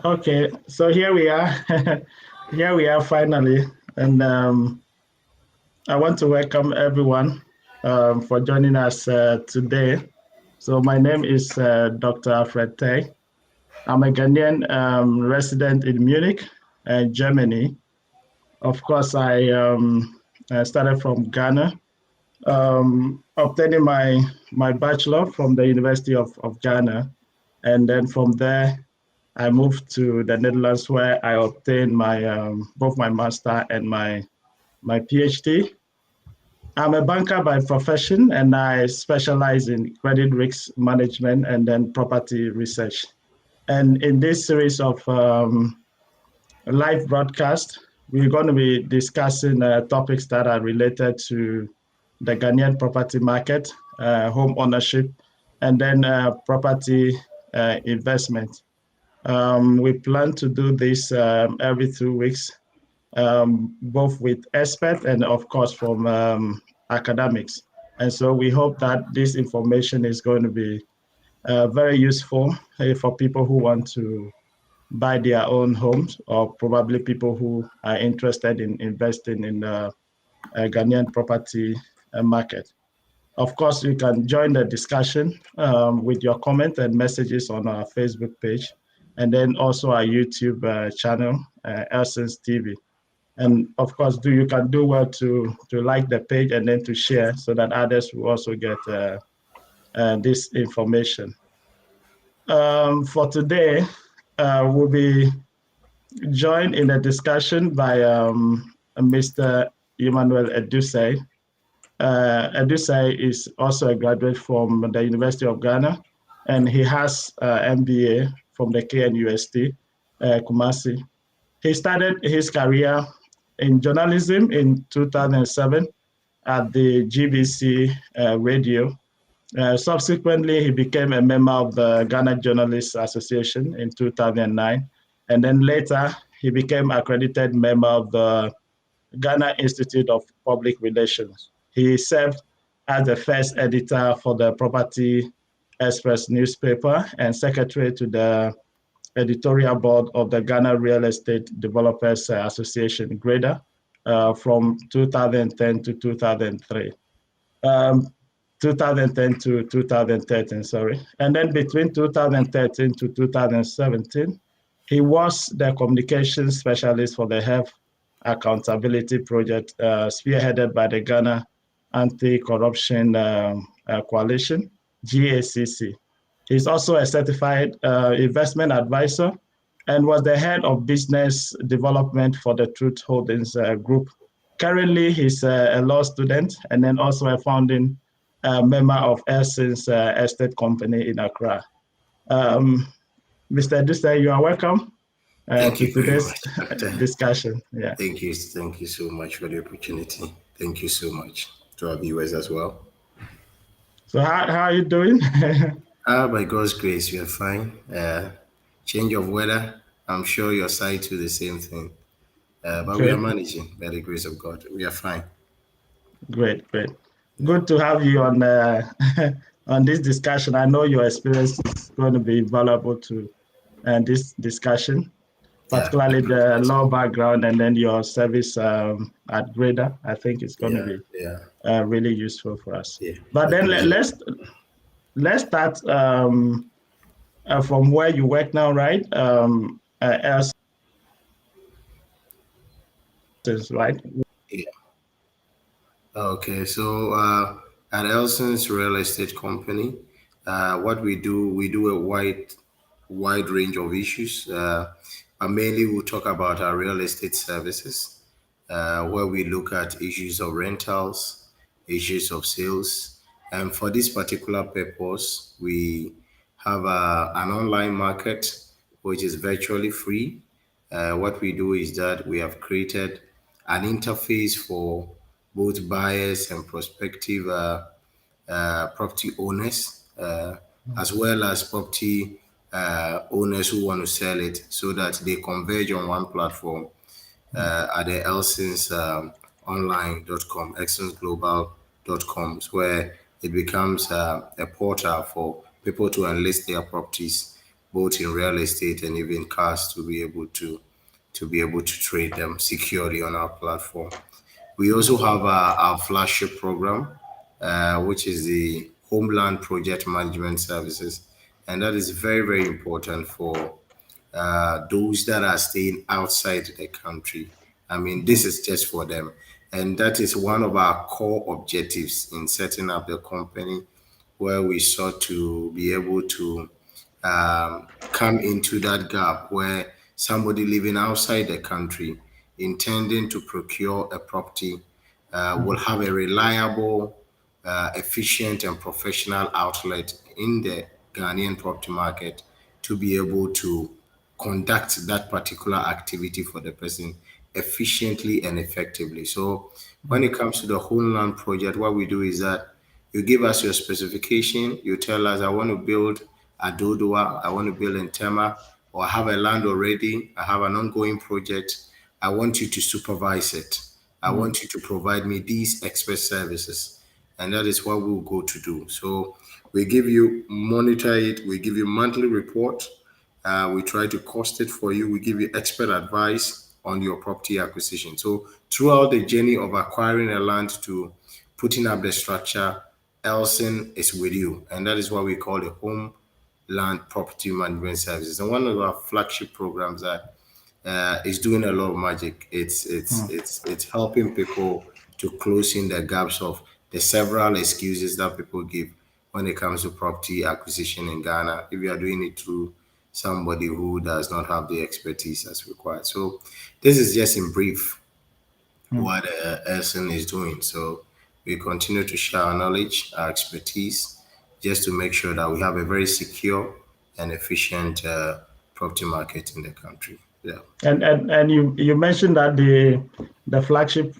Okay, so here we are. Here we are finally. And I want to welcome everyone for joining us today. So, my name is Dr. Alfred Tay. I'm a Ghanaian resident in Munich, Germany. Of course, I started from Ghana, obtaining my bachelor from the University of Ghana. And then from there, I moved to the Netherlands where I obtained my both my master and my PhD. I'm a banker by profession, and I specialize in credit risk management and then property research. And in this series of live broadcast, we're going to be discussing topics that are related to the Ghanaian property market, home ownership, and then property investment. We plan to do this every 2 weeks, both with experts and, of course, from academics. And so we hope that this information is going to be very useful for people who want to buy their own homes, or probably people who are interested in investing in the Ghanaian property market. Of course, you can join the discussion with your comment and messages on our Facebook page, and then also our YouTube channel, Elson's TV. And of course, you can do well to like the page and then to share so that others will also get this information. For today, we'll be joined in the discussion by Mr. Emmanuel Edusei. Edusei is also a graduate from the University of Ghana, and he has MBA from the KNUST, Kumasi. He started his career in journalism in 2007 at the GBC radio. Subsequently, he became a member of the Ghana Journalists Association in 2009, and then later he became accredited member of the Ghana Institute of Public Relations. He served as the first editor for the Property Express newspaper and secretary to the editorial board of the Ghana Real Estate Developers Association, GREDA, from 2010 to 2003. 2010 to 2013, sorry. And then between 2013 to 2017, he was the communications specialist for the Health Accountability Project, spearheaded by the Ghana Anti-Corruption Coalition, GACC. He's also a certified investment advisor and was the head of business development for the Truth Holdings Group. Currently, he's a law student and then also a founding member of Elson's estate company in Accra. Mr. Dusa, you are welcome Thank to you very today's much, Doctor. discussion. Yeah. Thank you so much for the opportunity. Thank you so much to our viewers as well. So how are you doing? By God's grace, we are fine. Change of weather, I'm sure your side too the same thing. But we are Great, managing by the grace of God. We are fine. great. Good to have you on on this discussion. I know your experience is going to be valuable to this discussion, Yeah, particularly definitely. the law background and then your service at Greda. I think it's going to Yeah, be yeah, really useful for us. yeah. But The then pleasure. let's start from where you work now, right? Else, right? Yeah. Okay, so at Elson's Real Estate Company, what we do a wide range of issues. But mainly, we'll talk about our real estate services, where we look at issues of rentals, issues of sales. And for this particular purpose, we have an online market which is virtually free. What we do is that we have created an interface for both buyers and prospective property owners, as well as property owners who want to sell it, so that they converge on one platform at the Elsons online.com, elsonsglobal.com, where it becomes a portal for people to enlist their properties, both in real estate and even cars to be able to trade them securely on our platform. We also have our flagship program, which is the Homeland Project Management Services, and that is very, very important for those that are staying outside the country. I mean, this is just for them. And that is one of our core objectives in setting up the company, where we sought to be able to come into that gap where somebody living outside the country intending to procure a property will have a reliable, efficient, and professional outlet in the Ghanaian property market to be able to conduct that particular activity for the person efficiently and effectively. So when it comes to the Homeland project, what we do is that you give us your specification, you tell us, I want to build a Dodua, I want to build in Tema, or I have a land already, I have an ongoing project, I want you to supervise it. I want you to provide me these expert services. And that is what we'll go to do. So we give you monitor it, we give you monthly report, we try to cost it for you. We give you expert advice on your property acquisition. So throughout the journey of acquiring a land to putting up the structure, Elson is with you, and that is what we call the home land property management services. And one of our flagship programs that is doing a lot of magic. It's helping people to closing the gaps of the several excuses that people give when it comes to property acquisition in Ghana. If you are doing it through somebody who does not have the expertise as required. So this is just in brief what Elson is doing. So we continue to share our knowledge, our expertise, just to make sure that we have a very secure and efficient property market in the country. Yeah. And you mentioned that the flagship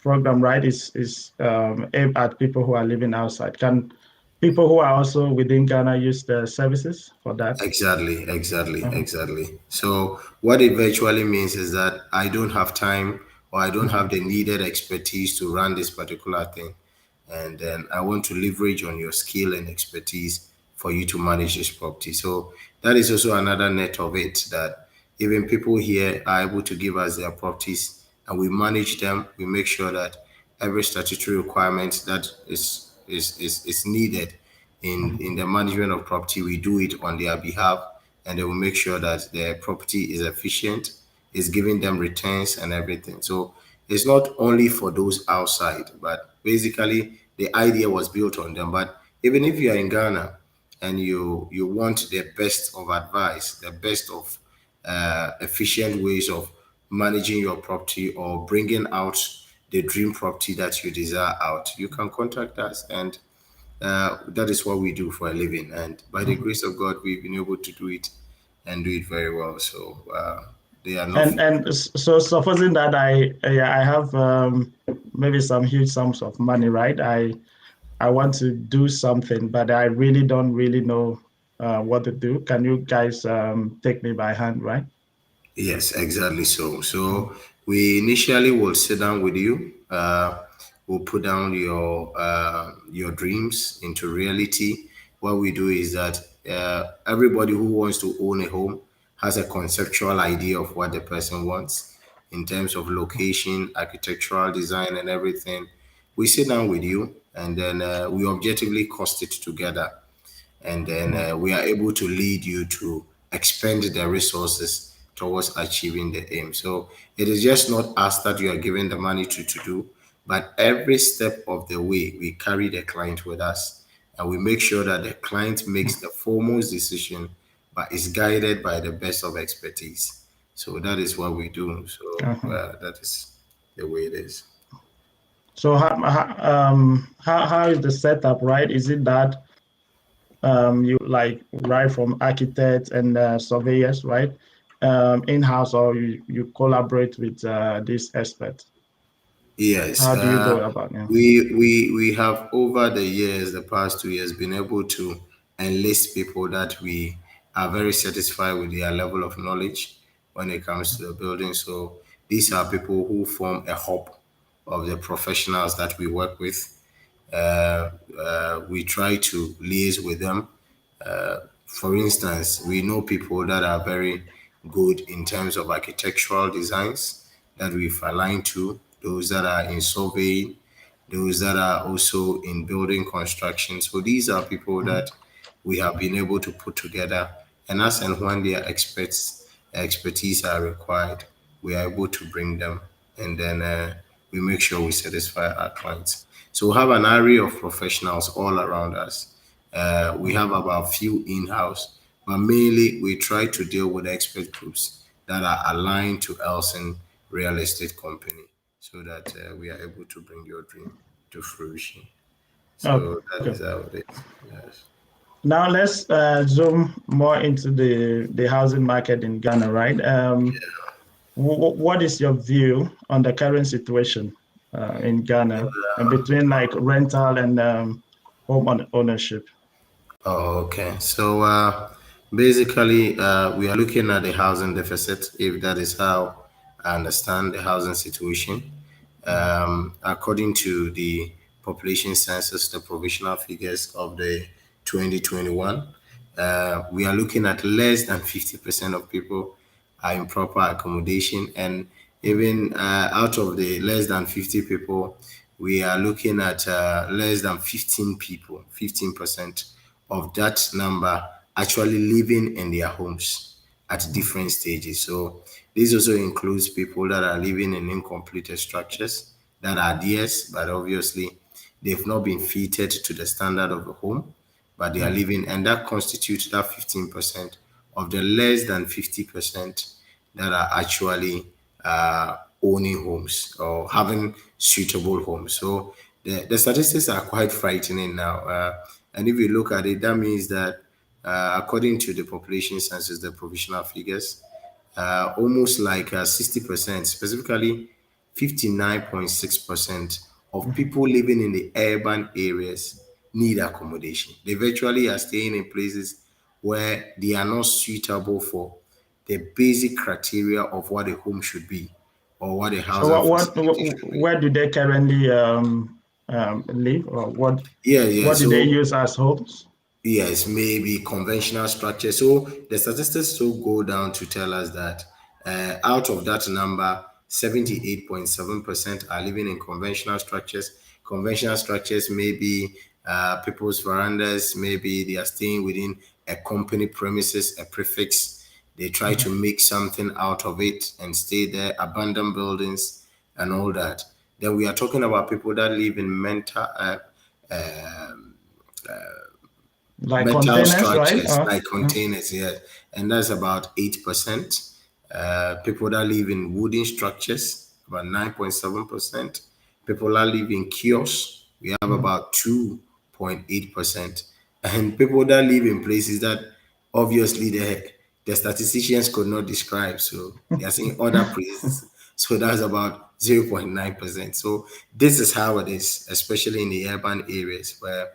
program, right, is aimed at people who are living outside. Can people who are also within Ghana use the services for that? Exactly, exactly, Uh-huh. exactly. So what it virtually means is that I don't have time or I don't have the needed expertise to run this particular thing. And then I want to leverage on your skill and expertise for you to manage this property. So that is also another net of it, that even people here are able to give us their properties and we manage them. We make sure that every statutory requirement that is needed in the management of property, we do it on their behalf, and they will make sure that their property is efficient, is giving them returns and everything. So it's not only for those outside, but basically the idea was built on them. But even if you are in Ghana and you want the best of advice, the best of efficient ways of managing your property or bringing out the dream property that you desire out, you can contact us, and that is what we do for a living. And by the grace of God, we've been able to do it and do it very well. So they are not. So supposing that I have maybe some huge sums of money, right? I want to do something, but I really don't really know what to do. Can you guys take me by hand, right? Yes, exactly so. So we initially will sit down with you. We'll put down your dreams into reality. What we do is that everybody who wants to own a home has a conceptual idea of what the person wants in terms of location, architectural design, and everything. We sit down with you, and then we objectively cost it together, and then we are able to lead you to expend the resources towards achieving the aim. So it is just not us that you are giving the money to do, but every step of the way we carry the client with us, and we make sure that the client makes the foremost decision but is guided by the best of expertise. So that is what we do. So Uh-huh. that is the way it is. So how is the setup, right? Is it that you like right from architects and surveyors, right, in-house, or you collaborate with these experts? Yes, How do you go about it? we have over the years, the past 2 years, been able to enlist people that we are very satisfied with their level of knowledge when it comes to the building. So these are people who form a hub of the professionals that we work with. We try to liaise with them For instance, we know people that are very good in terms of architectural designs that we've aligned to, those that are in surveying, those that are also in building construction. So these are people that we have been able to put together, and as and when their expertise are required, we are able to bring them, and then we make sure we satisfy our clients. So we have an array of professionals all around us. We have about few in-house, but mainly we try to deal with expert groups that are aligned to Elson Real Estate Company, so that we are able to bring your dream to fruition. Okay. So that is how it is. Yes. Now let's zoom more into the housing market in Ghana, right? What is your view on the current situation in Ghana and between like rental and ownership? Oh, okay. So basically, we are looking at the housing deficit, if that is how I understand the housing situation. According to the population census, the provisional figures of the 2021, we are looking at less than 50% of people are in proper accommodation. And even out of the less than 50 people, we are looking at less than 15 people, 15% of that number actually living in their homes at different stages. So this also includes people that are living in incompleted structures that are theirs, but obviously they've not been fitted to the standard of a home, but they are living, and that constitutes that 15% of the less than 50% that are actually owning homes or having suitable homes. So the statistics are quite frightening now. And if you look at it, that means that according to the population census, the provisional figures, almost like 60%, specifically 59.6% of people living in the urban areas need accommodation. They virtually are staying in places where they are not suitable for the basic criteria of what a home should be or what a So housing facility should be. where do they currently live, or Yeah, yeah. what do they So use as homes? yes, maybe conventional structure. So the statistics still go down to tell us that out of that number, 78.7% are living in conventional structures. Conventional structures may be people's verandas, maybe they are staying within a company premises, a prefix. They try to make something out of it and stay there, abandoned buildings and all that. Then we are talking about people that live in Like metal containers, right? structures like containers, yeah, and that's about 8%. People that live in wooden structures, about 9.7%. People that live in kiosks, we have about 2.8%. And people that live in places that obviously the statisticians could not describe, so they are saying other places. So that's about 0.9%. So this is how it is, especially in the urban areas where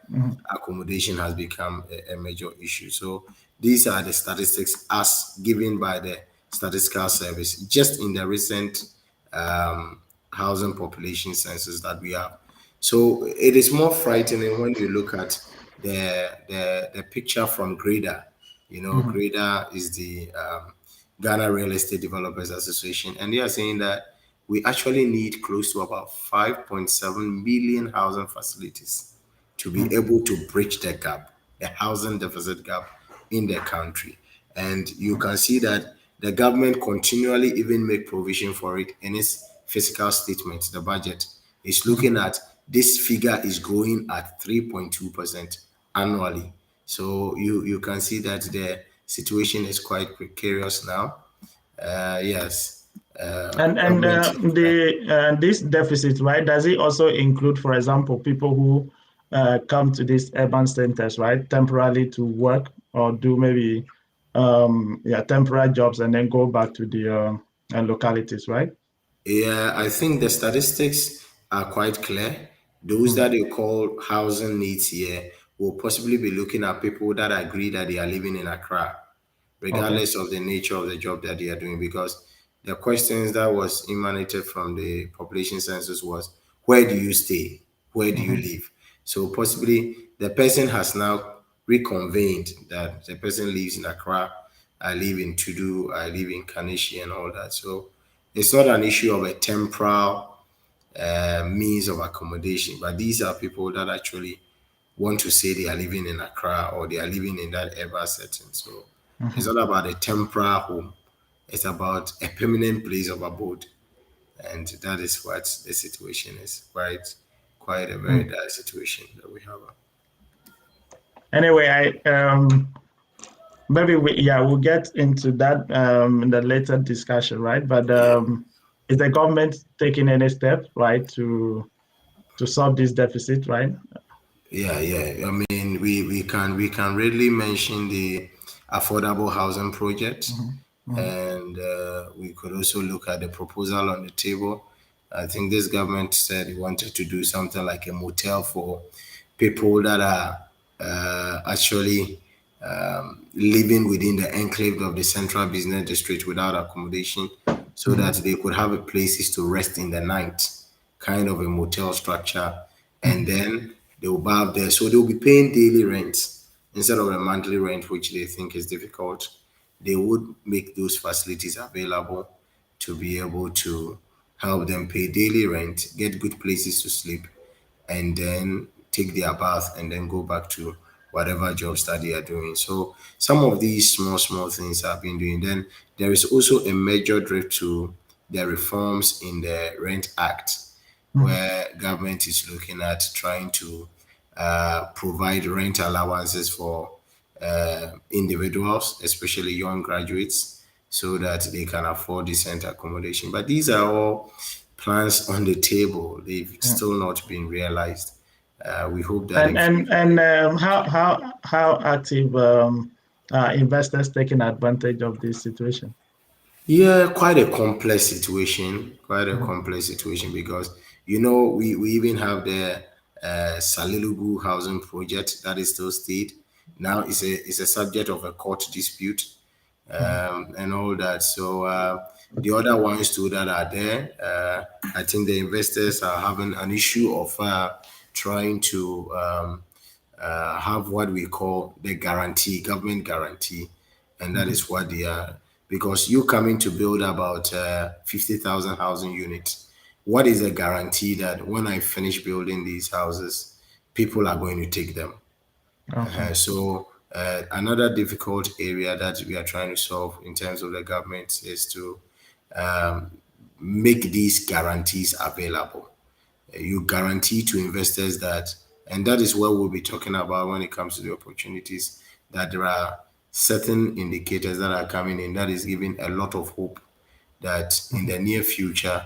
accommodation has become a major issue. So these are the statistics as given by the statistical service just in the recent housing population census that we have. So it is more frightening when you look at the picture from Grader. You know, Grader is the Ghana Real Estate Developers Association, and they are saying that we actually need close to about 5.7 million housing facilities to be able to bridge the gap, the housing deficit gap in the country. And you can see that the government continually even make provision for it in its fiscal statement, the budget. Is looking at this figure is growing at 3.2% annually. So you can see that the situation is quite precarious now. Yes, And government is trying. the this deficit, right? Does it also include, for example, people who come to these urban centers, right, temporarily to work or do maybe temporary jobs and then go back to the localities, right? Yeah, I think the statistics are quite clear. Those Mm. that you call housing needs here will possibly be looking at people that agree that they are living in Accra, Okay. regardless of the nature of the job that they are doing. Because the questions that was emanated from the population census was, where do you stay? Where do you live? So possibly the person has now reconvened that the person lives in Accra, I live in Tudu, I live in Kanishi, and all that. So it's not an issue of a temporal means of accommodation, but these are people that actually want to say they are living in Accra or they are living in that ever setting. So it's Mhm. not about a temporary home, it's about a permanent place of abode. And that is what the situation is. Quite a very Mm. dire situation that we have. Anyway, I maybe we'll get into that in the later discussion, right? But is the government taking any steps, right, to solve this deficit, right? Yeah. I mean, we can readily mention the affordable housing project, Mhm. Mhm. and we could also look at the proposal on the table. I think this government said it wanted to do something like a motel for people that are actually living within the enclave of the central business district without accommodation, so that Mhm. they could have a places to rest in the night, kind of a motel structure, and Mhm. then they will bath there. So they will be paying daily rent instead of a monthly rent, which they think is difficult. They would make those facilities available to be able to help them pay daily rent, get good places to sleep, and then take their bath and then go back to whatever jobs that they are doing. So some of these small things I've been doing. Then there is also a major drift to the reforms in the Rent Act, Mhm. where government is looking at trying to provide rent allowances for individuals, especially young graduates, so that they can afford decent accommodation. But these are all plans on the table. They've Mhm. still not been realized. We hope that And in future. how active investors taking advantage of this situation? Yeah, quite a complex situation. Quite a Mhm. complex situation because we even have the Salilugu housing project that is still stayed. Now it's a subject of a court dispute Mhm. and all that. So the other ones too that are there, I think the investors are having an issue of trying to have what we call the guarantee, government guarantee, and that Mhm. is what they are. Because you coming to build about 50,000 housing units, what is the guarantee that when I finish building these houses, people are going to take them? Okay. So another difficult area that we are trying to solve in terms of the government is to make these guarantees available. You guarantee to investors that, and that is what we'll be talking about when it comes to the opportunities, that there are certain indicators that are coming in that is giving a lot of hope that in Mhm. the near future,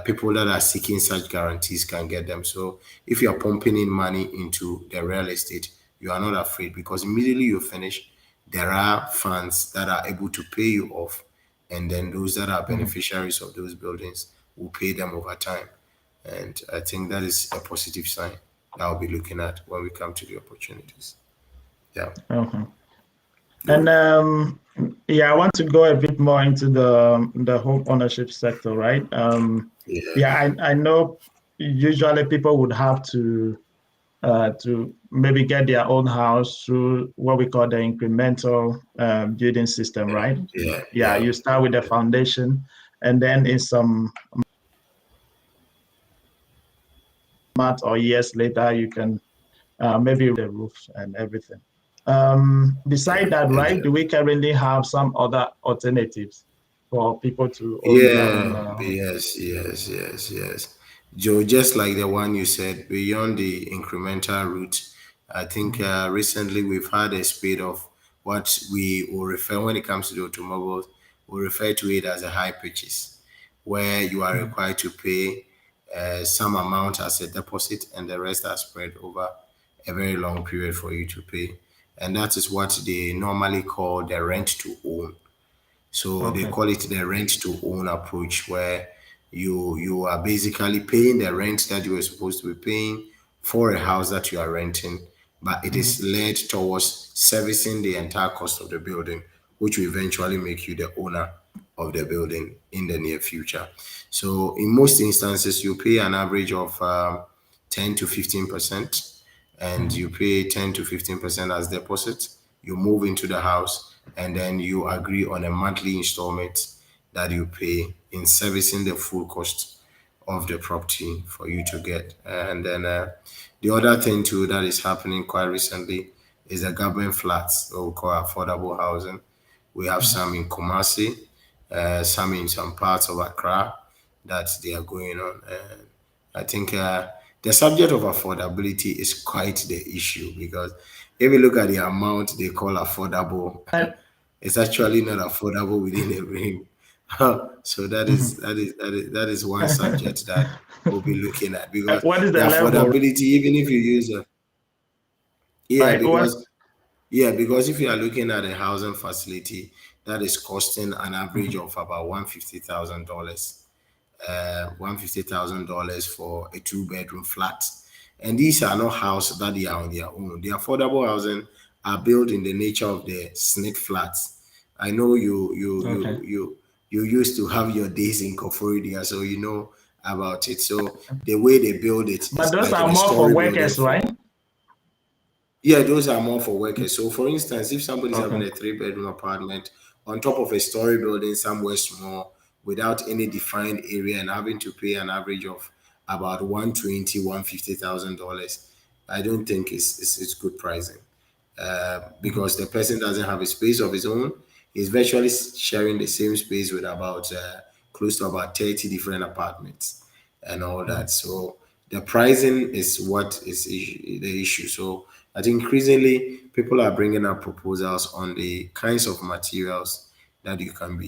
people that are seeking such guarantees can get them. So if you are pumping in money into the real estate, you are not afraid because immediately you finish, there are funds that are able to pay you off, and then those that are Mhm. beneficiaries of those buildings will pay them over time. And I think that is a positive sign that I'll be looking at when we come to the opportunities. Yeah. Okay. And Good. yeah, I want to go a bit more into the home ownership sector, right? Yeah. Yeah, I know usually people would have to maybe get their own house through what we call the incremental building system, right? Yeah. Yeah, Yeah. you start with the foundation, and then in some months or years later, you can maybe the roof and everything. Yeah. Beside that, right, do Exactly. we currently have some other alternatives for people to own their own Yeah, home? yes. Joe, just like the one you said, beyond the incremental route, I think Mhm. recently we've had a spate of what we will refer, when it comes to the automobiles, we refer to it as a high purchase, where you are Mhm. required to pay some amount as a deposit and the rest are spread over a very long period for you to pay. And that is what they normally call the rent to own. So they Okay. call it the rent to own approach, where you are basically paying the rent that you were supposed to be paying for a house that you are renting, but it is Mhm. led towards servicing the entire cost of the building, which will eventually make you the owner of the building in the near future. So in most instances, you pay an average of 10 to 15%, and you pay 10 to 15% as deposit. You move into the house, and then you agree on a monthly installment that you pay in servicing the full cost of the property for you to get. And then the other thing too that is happening quite recently is the government flats, what we call affordable housing. We have some in Kumasi, some in some parts of Accra that they are going on. And I think the subject of affordability is quite the issue, because if you look at the amount they call affordable, And it's actually not affordable within a ring. So that is one subject that we'll be looking at, because what is the the level, affordability, even if you use a, yeah, right? What? because if you are looking at a housing facility that is costing an average of about $150,000, $150,000 for a two-bedroom flat. And these are not houses that they are on their own. The affordable housing are built in the nature of the snake flats. I know Okay. you used to have your days in Koforidia, so you know about it. So the way they build it But is those like in are a more for story building workers, right? form. Yeah, those are more for workers. So, for instance, if somebody's having Okay. a three-bedroom apartment on top of a story building somewhere small without any defined area and having to pay an average of about 120, $150,000, I don't think it's good pricing, because the person doesn't have a space of his own. He's virtually sharing the same space with about close to about 30 different apartments and all that. So the pricing is what is the issue. So I think increasingly people are bringing up proposals on the kinds of materials that you can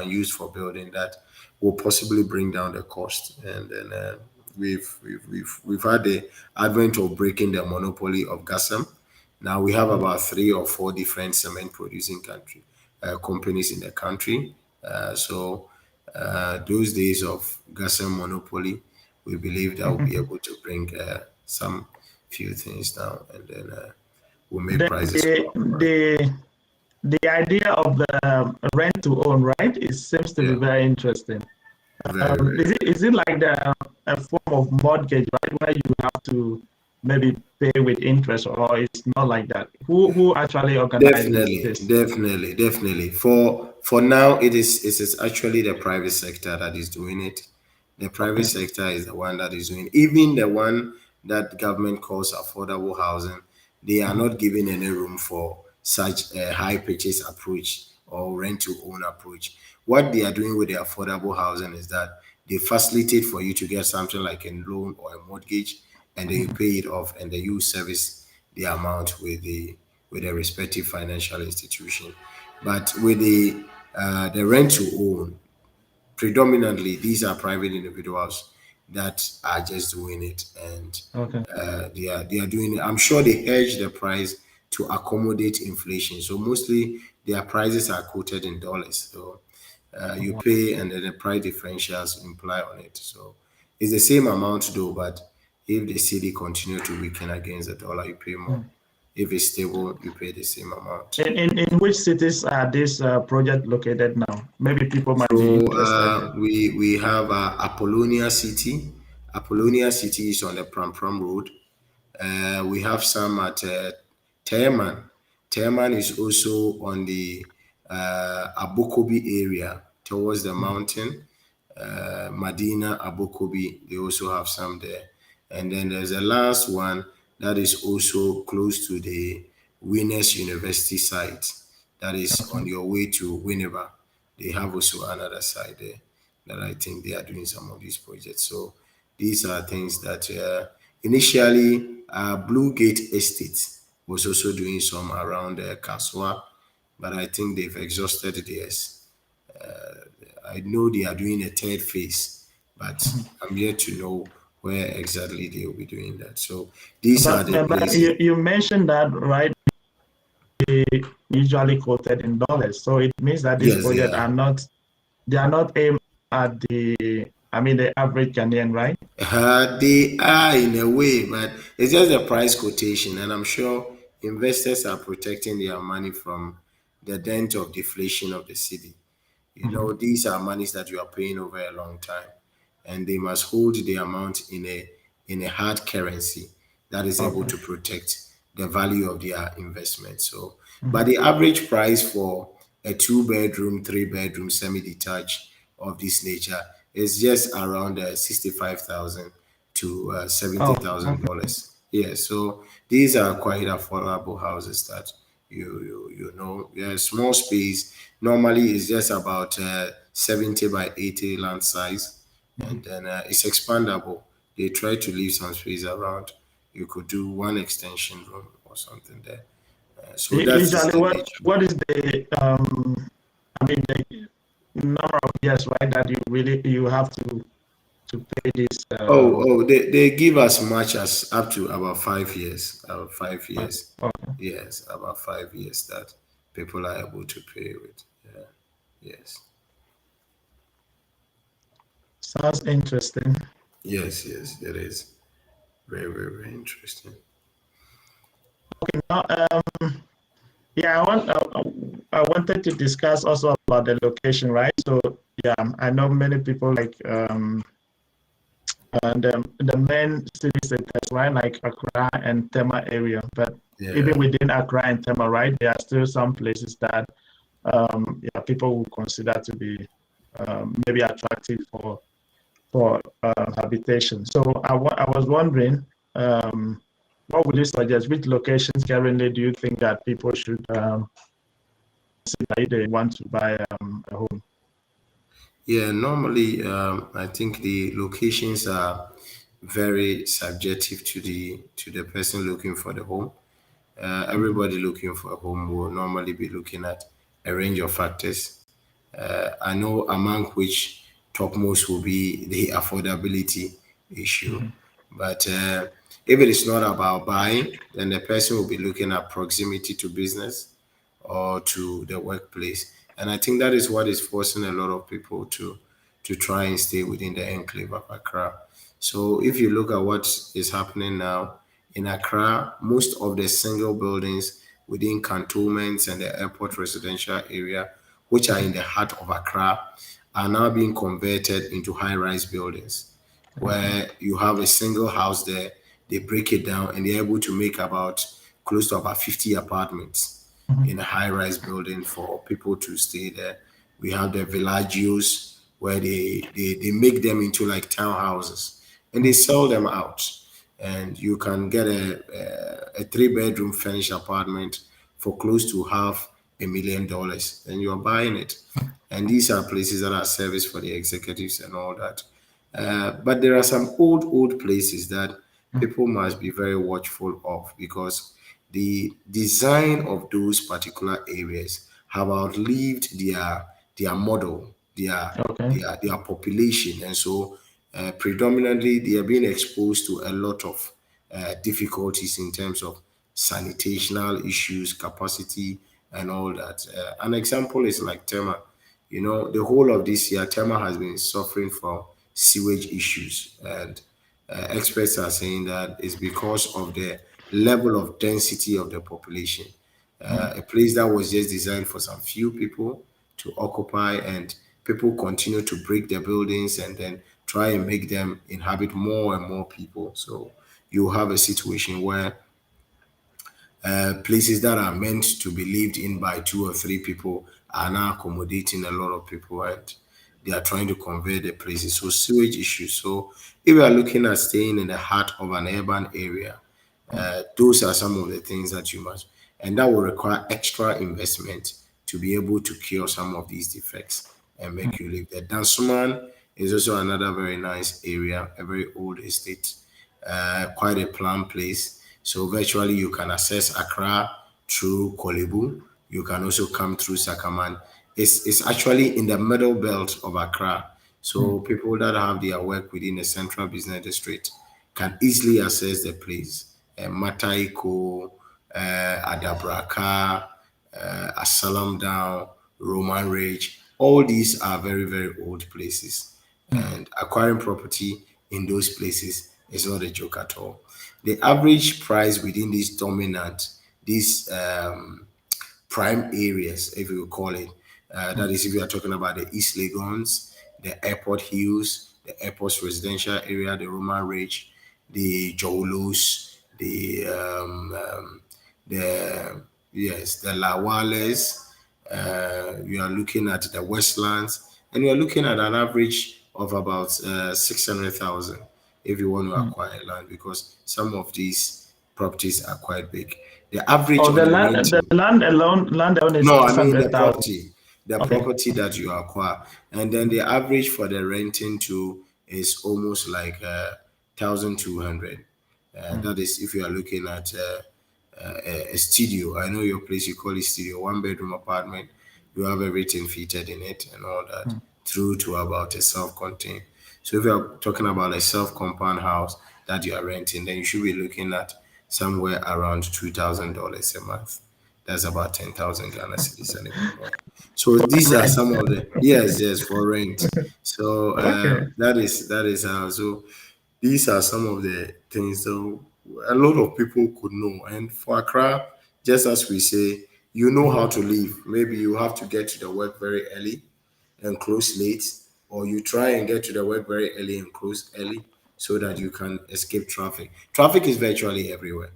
use for building that will possibly bring down the cost. And then we've had the advent of breaking the monopoly of GASM. Now we have about three or four different cement producing companies in the country. Those days of gas and monopoly, we believe that we'll be able to bring some few things down, and then we'll make Then prices the go up. the idea of the rent to own, right? It seems to be Yeah, very interesting. very, very, Is it like a form of mortgage, right, where you have to maybe pay with interest, or it's not like that? Who actually organizes definitely, this? definitely, definitely. For now, it is actually the private sector that is doing it. The private Okay. sector is the one that is doing it. Even the one that government calls affordable housing, they are not giving any room for such a high purchase approach or rent to own approach. What they are doing with the affordable housing is that they facilitate for you to get something like a loan or a mortgage, and then you pay it off, and then you service the amount with the respective financial institution. But with the rent to own, predominantly these are private individuals that are just doing it, and Okay. they are doing it. I'm sure they hedge the price to accommodate inflation. So mostly their prices are quoted in dollars. So you pay, and then the price differentials imply on it. So it's the same amount though, but if the cedi continue to weaken against the dollar, you pay more. If it's stable, you pay the same amount. In which cities are this project located now? Maybe people might be So interested in. we have Apollonia City. Apollonia City is on the Pram Pram Road. We have some at Teman. Teman is also on the Abokobi area towards the mountain. Medina, Abokobi, they also have some there. And then there's a last one that is also close to the Winners University site, that is on your way to Winneba. They have also another side there that I think they are doing some of these projects. So these are things that initially Blue Gate Estate was also doing some around Kaswa, but I think they've exhausted theirs. I know they are doing a third phase, but I'm yet to know where exactly they will be doing that. So these are the But places. you mentioned that, right? They usually quoted in dollars, so it means that these Yes, they projects are. are not, they are not aimed at the, I mean, the average Ghanaian, right? They are in a way, but it's just a price quotation, and I'm sure investors are protecting their money from the dent of deflation of the city. These are monies that you are paying over a long time, and they must hold the amount in a hard currency. that is able Okay. to protect the value of their investment. So, but Mhm. the average price for a two-bedroom, three-bedroom, semi-detached of this nature is just around 65,000 to seventy Oh, thousand okay. dollars. Yeah, so these are quite affordable houses that you know. Yeah, small space. Normally, it's just about 70 by 80 land size, Mhm. and then it's expandable. They try to leave some space around. You could do one extension room or something there. So that is Usually, the nature. what is the I mean the number of years, right, that you have to pay this They give as much as up to about 5 years. About 5 years. okay. Yes, about 5 years that people are able to pay with. Yeah. Yes. Sounds interesting. Yes, yes, it is. Very, very, very interesting. Okay, now yeah, I wanted to discuss also about the location, right? So yeah, I know many people like the main city centers, right, like Accra and Tema area. But even Yeah. within Accra and Tema, right, there are still some places that yeah, people will consider to be maybe attractive for habitation. So I was wondering, what would you suggest? Which locations currently do you think that people should consider if they want to buy a home? Yeah, normally, I think the locations are very subjective to the person looking for the home. Mhm. Everybody looking for a home will normally be looking at a range of factors. I know among which topmost will be the affordability issue. Mhm. But if it is not about buying, then the person will be looking at proximity to business or to the workplace. And I think that is what is forcing a lot of people to try and stay within the enclave of Accra. So if you look at what is happening now in Accra, most of the single buildings within cantonments and the airport residential area, which are in the heart of Accra, are now being converted into high-rise buildings Okay. where you have a single house there, they break it down and they're able to make about close to about 50 apartments Mhm. in a high-rise building for people to stay there. We have the villagios where they make them into like townhouses and they Mhm. sell them out. And you can get a three-bedroom furnished apartment for close to $500,000, and you are buying it. And these are places that are serviced for the executives and all that. But there are some old places that Mhm. people must be very watchful of because the design of those particular areas have outlived their model, Okay. their population, and so predominantly they are being exposed to a lot of difficulties in terms of sanitational issues, capacity, and all that. An example is like Tema. You know, the whole of this year, Tema has been suffering from sewage issues, and experts are saying that it's because of the level of density of the population. Mhm. A place that was just designed for some few people to occupy, and people continue to break the buildings and then try and make them inhabit more and more people. So you have a situation where places that are meant to be lived in by two or three people are now accommodating a lot of people, and they are trying to convert the places. So sewage issues. So if you are looking at staying in the heart of an urban area, those are some of the things that you must, and that will require extra investment to be able to cure some of these defects and make you live there. Dansuman is also another very nice area, a very old estate, quite a planned place. So virtually you can access Accra through Kolebu. You can also come through Sakaman. It's actually in the middle belt of Accra. So people that have their work within the central business district can easily access the place. Mataiko, Adabraka, Asalam Down, Roman Ridge, all these are very, very old places. And acquiring property in those places is not a joke at all. The average price within these prime areas, if you call it. That is, if you are talking about the East Lagons, the Airport Hills, the Airport's residential area, the Roman Ridge, the Jolos, the the yes, the Lawales. You are looking at the Westlands, and you are looking at an average of about 600,000 if you want to Mm. acquire land, because some of these properties are quite big. The average Oh, on the the renting, land alone is no, I six mean hundred thousand. the Okay. property that you acquire, and then the average for the renting too is almost like 1,200. Mm. That is if you are looking at a studio. I know your place, you call it studio, one bedroom apartment. You have everything fitted in it and all that, Mm. through to about a self-contained. So if you're talking about a self-compound house that you are renting, then you should be looking at somewhere around $2,000 a month. That's about 10,000 Ghana cedis and even more. So these are Rent. some of the, yes, yes, for rent. So Okay. that is how. So these are some of the things that a lot of people could know. And for Accra, just as we say, you know how to live. Maybe you have to get to the work very early and close late, or you try and get to the work very early and close early so that you can escape traffic. Traffic is virtually everywhere.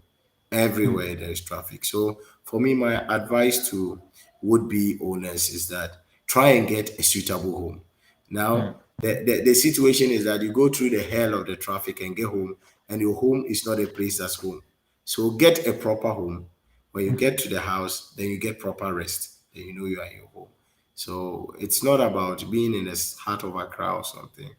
Mm. Everywhere there is traffic. So for me, my advice to would-be owners is that try and get a suitable home. Mm. Now, the situation is that you go through the hell of the traffic and get home, and your home is not a place that's home. So get a proper home. When you get to the house, then you get proper rest. Then you know you are in your home. So it's not about being in the heart of Accra or something,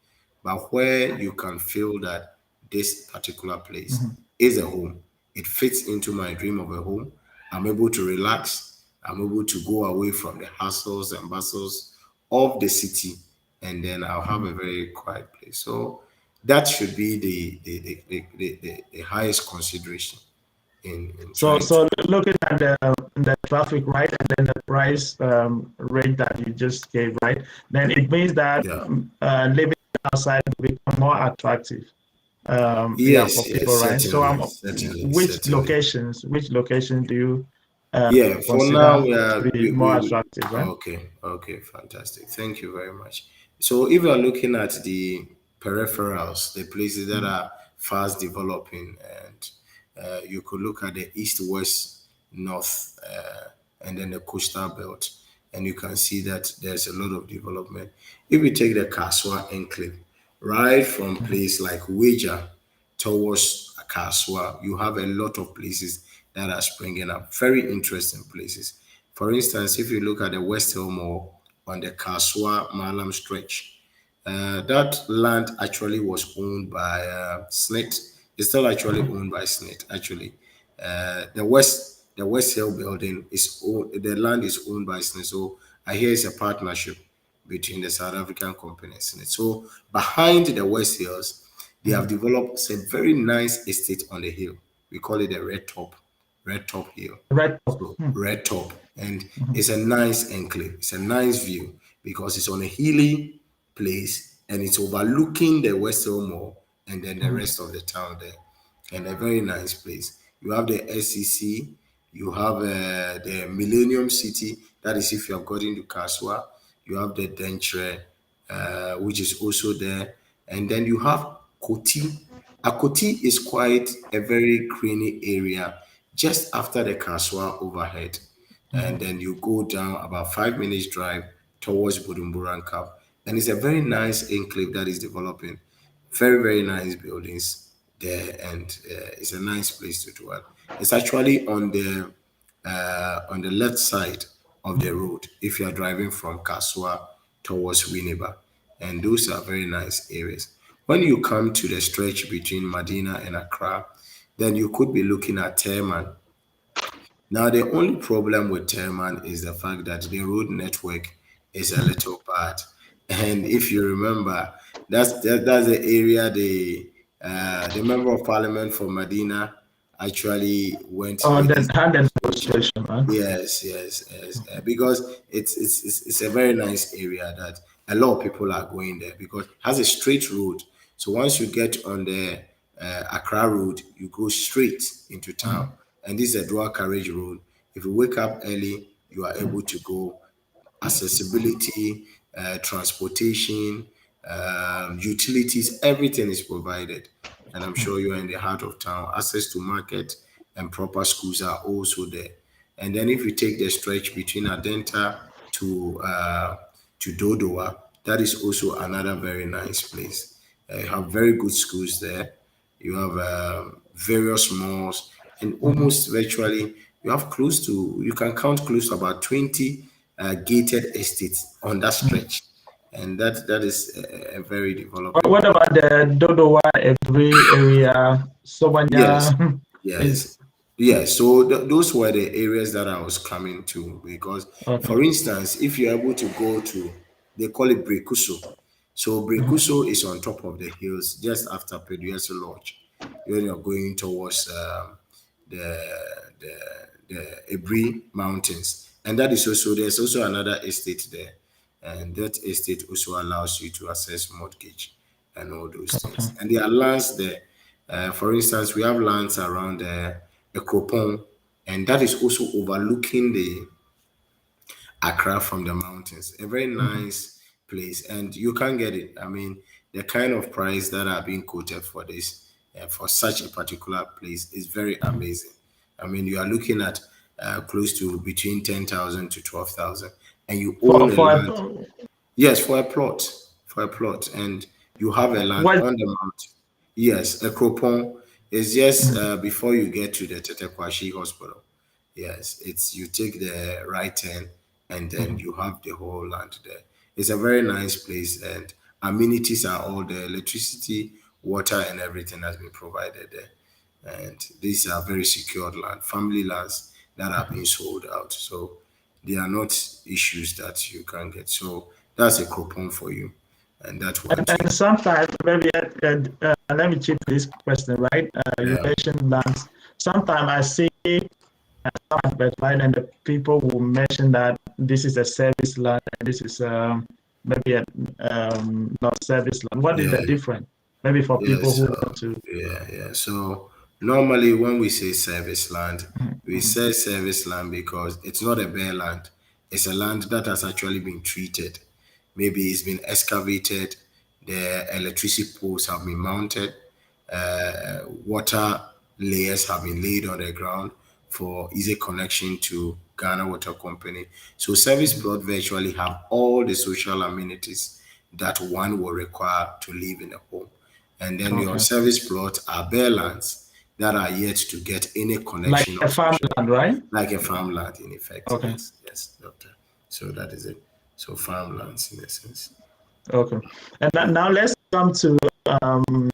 but where you can feel that this particular place Mhm. is a home. It fits into my dream of a home. I'm able to relax. I'm able to go away from the hustles and bustles of the city, and then I'll have Mhm. a very quiet place. So that should be the highest consideration in So, trying to. looking at the traffic, right, and then the price rate that you just gave, right, then it means that Yeah. living outside will become more attractive, yeah, for Yes, people, yes, right? So, certainly, certainly, certainly. which locations do you Yeah, for now consider we to are be more attractive, right? okay, okay, fantastic. Thank you very much. So if you are looking at the peripherals, the places that Mm. are fast developing, and you could look at the east, west, north, and then the coastal belt, and you can see that there's a lot of development. If you take the Kaswa enclave, right from place like Weja towards Kaswa, you have a lot of places that are springing up. Very interesting places. For instance, if you look at the West Hill Mall on the Kaswa Malam stretch, that land actually was owned by Snit. It's still actually owned by Snit. Actually, the West Hill building is the land is owned by Snit. So I hear it's a partnership between the South African company and Snit. So behind the West Hills, they have Mhm. developed a very nice estate on the hill. We call it the Red Top Hill. Red top. So Hmm. Red Top, and Mhm. it's a nice enclave. It's a nice view because it's on a hilly place and it's overlooking the West Hill Mall and then the Mhm. rest of the town there, and a very nice place. You have the SEC, you have the Millennium City. That is if you have gotten to Kaswa. You have the Dentre, which is also there, and then you have Koti. Akoti is quite a very greeny area just after the Kaswa overhead. And Mhm. then you go down about 5 minutes drive towards Budumburan Cup. And it's a very nice enclave that is developing. Very, very nice buildings there. And it's a nice place to dwell. It's actually on the left side of the road if you are driving from Kaswa towards Winneba. And those are very nice areas. When you come to the stretch between Medina and Accra, then you could be looking at Teman. Now, the only problem with Teman is the fact that the road network is a little bad. And if you remember, that's the area the member of parliament for Medina actually went Oh, with the his hand and demonstration. demonstration, right? Yes, yes, yes. Because it's a very nice area that a lot of people are going there because it has a straight road. So once you get on the Accra road, you go straight into town, Mhm. and this is a dual carriage road. If you wake up early, you are able to go. Accessibility, transportation, utilities, everything is provided. and I'm sure you are in the heart of town. Access to market and proper schools are also there. And then if you take the stretch between Adenta to Dodowa, that is also another very nice place. You have very good schools there. You have various malls, and Mhm. almost virtually you have close to, you can count close to about 20 gated estates on that stretch, and that is a very developing What place. about the Dodowa Every area, Yes, Sobanya? Is yes, yes. So those were the areas that I was coming to because, okay. for instance, if you're able to go to, they call it Brekuso. So Mhm. Brekuso is on top of the hills just after Peduesa Lodge. When you're going towards the the the Ebri Mountains, and that is also, there's also another estate there, and that estate also allows you to access mortgage and all those Okay. things. And there are lands there. For instance, we have lands around Ekropon, and that is also overlooking the Accra from the mountains. A very Mhm. nice place, and you can't get it. I mean, the kind of price that are being quoted for this, for such a particular place, is very amazing. I mean, you are looking at close to between 10,000 to 12,000, and you For own a for land. Yes, for a plot, and you have a land what? on the mountain. Yes, a cropon is just Mhm. before you get to the Tetekwashi Hospital. Yes, it's, you take the right turn, and then Mhm. you have the whole land there. It's a very nice place, and amenities are all there. Electricity, water, and everything has been provided there. And these are very secured land, family lands that are being sold out. So they are not issues that you can get. So that's a coupon for you, and that one too. And sometimes maybe let me chip this question, right? You Yeah, mentioned lands. Sometimes I see advert, right, and the people will mention that this is a service land and this is maybe a not service land. What is the yeah, difference? Maybe for yeah. people who want So to. yeah. So normally when we say service land, Mhm. we Mhm. say service land because it's not a bare land. It's a land that has actually been treated. Maybe it's been excavated, the electricity poles have been mounted, water layers have been laid on the ground for easy connection to Ghana Water Company. So service plot virtually have all the social amenities that one will require to live in a home. And then your Okay. service plots are bare lands that are yet to get any Like connection a of social, farmland, right? like a farmland in effect. Okay. Yes, yes, doctor. So that is it. So farmlands in essence. Okay. And now let's come to um,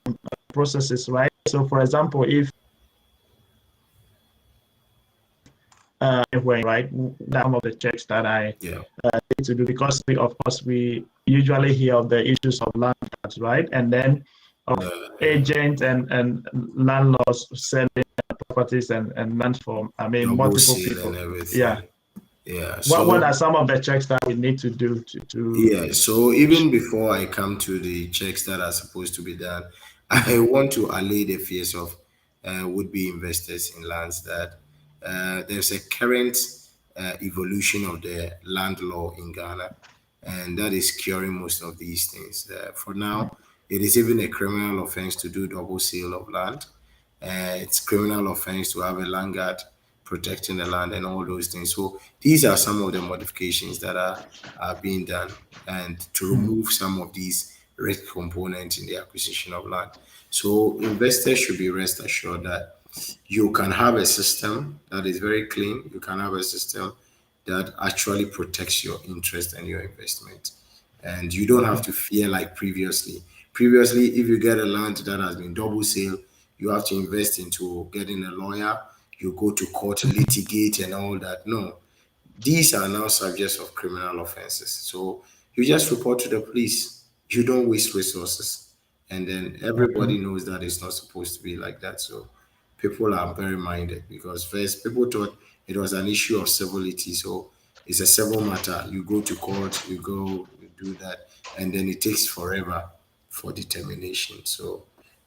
processes, right? So, for example, if when right, some of the checks that I Yeah. need to do because we, of course, we usually hear of the issues of land tax, right? And then of Yeah. agents and landlords selling properties and land for, I mean, Double multiple seal and people. Yeah. everything. Yeah. What are So some of the checks that we need to do to yeah, so even before I come to the checks that are supposed to be done, I Mhm. want to allay the fears of would-be investors in lands that there's a current evolution of the land law in Ghana, and that is curing most of these things. For now, it is even a criminal offense to do double sale of land. It's criminal offense to have a land guard protecting the land and all those things. So these are some of the modifications that are being done, and to Mhm. remove some of these risk components in the acquisition of land. So investors should be rest assured that you can have a system that is very clean. You can have a system that actually protects your interest and your investment. And you don't have Okay. to fear like previously. Previously, if you get a land that has been double sale, you have to invest into getting a lawyer, you go to court, litigate, and all that. No, these are now subjects of criminal offenses. So you just report to the police. You don't waste resources. And then Okay. everybody knows that it's not supposed to be like that. So people are very minded because first people thought it was an issue of civility. So it's a civil matter. You go to court, you go, you do that, and then it takes forever for determination. So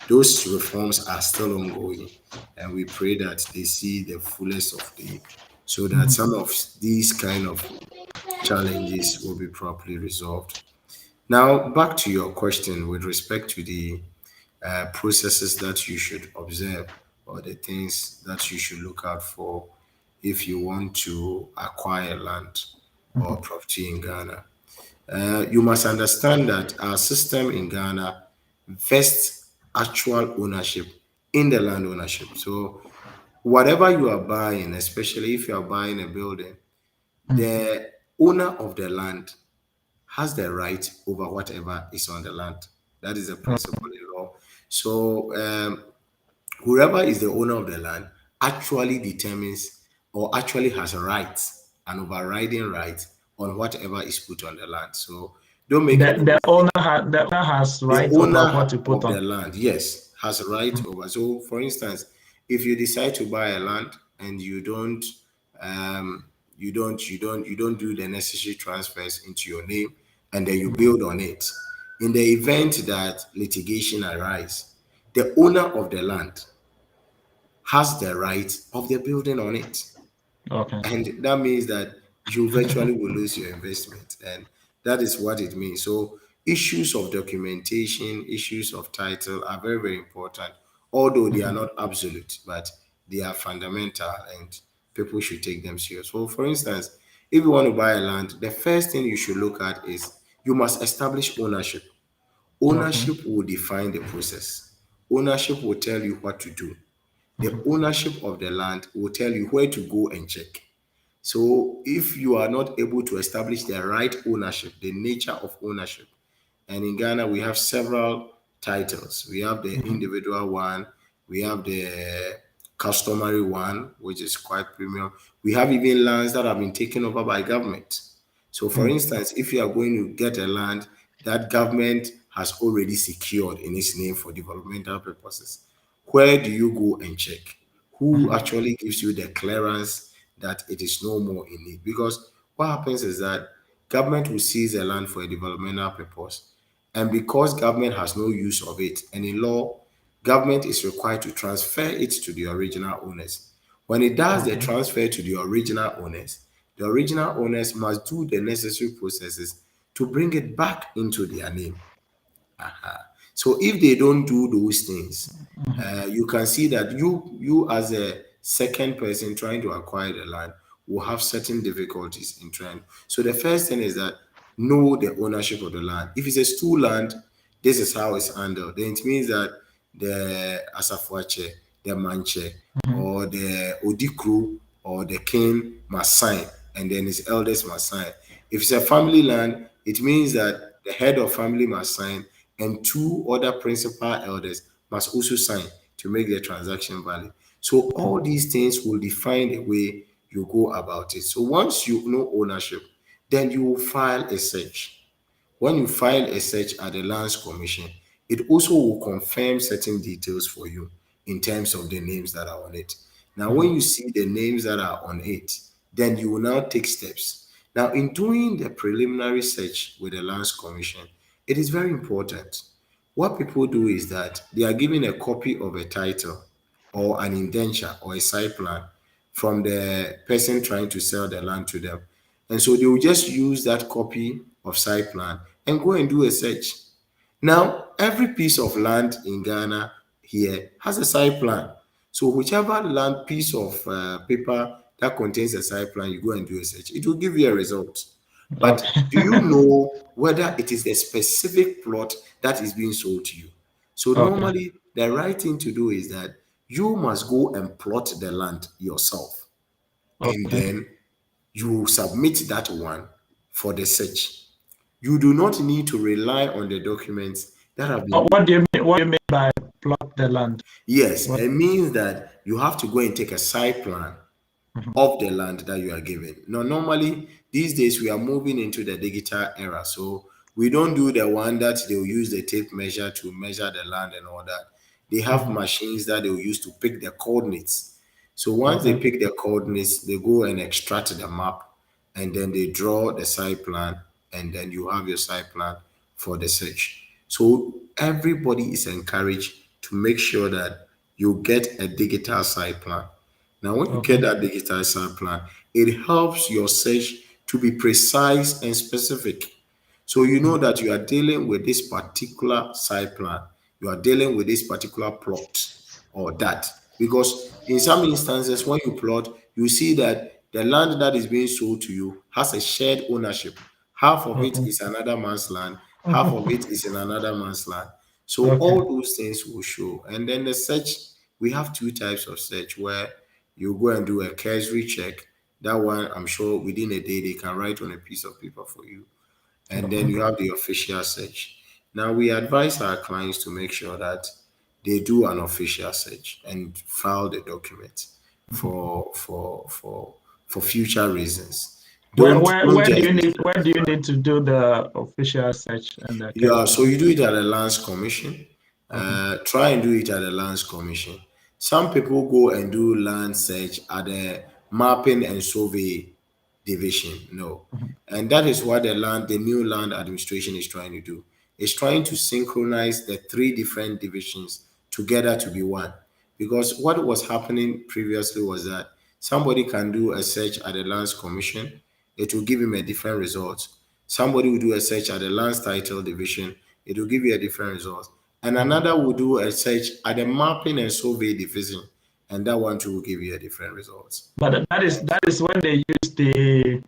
those reforms are still ongoing, and we pray that they see the fullest of the, so that Mhm. some of these kind of challenges will be properly resolved. Now, back to your question with respect to the processes that you should observe or the things that you should look out for if you want to acquire land or property in Ghana. You must understand that our system in Ghana vests actual ownership in the land ownership. So whatever you are buying, especially if you are buying a building, the owner of the land has the right over whatever is on the land. That is a principle in law. So whoever is the owner of the land actually determines or actually has rights, an overriding right on whatever is put on the land. So don't make any mistake. The owner has The right over what owner you put of on. the land, yes, has right over. So, for instance, if you decide to buy a land and um, you don't do the necessary transfers into your name, and then you build on it, in the event that litigation arise, the owner of the land has the right of the building on it. Okay. And that means that you virtually will lose your investment. And that is what it means. So issues of documentation, issues of title are very, very important, although they are not absolute, but they are fundamental and people should take them serious. So for instance, if you want to buy a land, the first thing you should look at is you must establish ownership. Okay. Ownership will define the process. Ownership will tell you what to do. The ownership of the land will tell you where to go and check. So if you are not able to establish the right ownership, the nature of ownership, and in Ghana we have several titles. We have the individual one, we have the customary one, which is quite premium. We have even lands that have been taken over by government. So for instance, if you are going to get a land that government has already secured in its name for developmental purposes, where do you go and check? Who actually gives you the clearance that it is no more in need? Because what happens is that government will seize the land for a developmental purpose. And because government has no use of it, and in law, government is required to transfer it to the original owners. When it does the Okay. transfer to the original owners must do the necessary processes to bring it back into their name. So if they don't do those things, you can see that you as a second person trying to acquire the land will have certain difficulties in trying. So the first thing is that know the ownership of the land. If it's a stool land, this is how it's handled. Then it means that the Asafuache, the Manche, or the Odikru, or the king must sign, and then his elders must sign. If it's a family land, it means that the head of family must sign, and two other principal elders must also sign to make the transaction valid. So all these things will define the way you go about it. So once you know ownership, then you will file a search. When you file a search at the Lands Commission, it also will confirm certain details for you in terms of the names that are on it. Now, when you see the names that are on it, then you will now take steps. Now, in doing the preliminary search with the Lands Commission, it is very important. What people do is that they are given a copy of a title or an indenture or a site plan from the person trying to sell the land to them. And so they will just use that copy of site plan and go and do a search. Now, every piece of land in Ghana here has a site plan. So whichever land piece of paper that contains a site plan, you go and do a search. It will give you a result. But Okay. do you know whether it is a specific plot that is being sold to you? So Okay. normally the right thing to do is that you must go and plot the land yourself, and Okay. then you submit that one for the search. You do not need to rely on the documents that have been. What do you mean? What do you mean by plot the land? Yes, What? it means that you have to go and take a site plan of the land that you are given. Now, normally these days we are moving into the digital era, so we don't do the one that they'll use the tape measure to measure the land and all that. They have machines that they'll use to pick the coordinates. So once they Okay. pick the coordinates, they go and extract the map, and then they draw the site plan, and then you have your site plan for the search. So everybody is encouraged to make sure that you get a digital site plan. Now, when you get Okay. that digital site plan, it helps your search to be precise and specific. So you know that you are dealing with this particular site plan. you are dealing with this particular plot or that. Because in some instances, when you plot, you see that the land that is being sold to you has a shared ownership. Half of it Okay. is another man's land, half of it is in another man's land. So Okay. all those things will show. And then the search, we have two types of search where you go and do a cursory check. That one, I'm sure within a day they can write on a piece of paper for you. And then Okay. you have the official search. Now we advise our clients to make sure that they do an official search and file the document for future reasons. Don't just Where do you need to do the official search and the yeah, cursory? so you do it at a lands commission. Okay. Try and do it at a lands commission. Some people go and do land search at the mapping and survey division. No. And that is what the new land administration is trying to do. It's trying to synchronize the three different divisions together to be one. Because what was happening previously was that somebody can do a search at the lands commission, it will give him a different result. Somebody will do a search at the lands title division, it will give you a different result. And another will do a search at the mapping and survey division, and that one too will give you a different result. But that is when they use the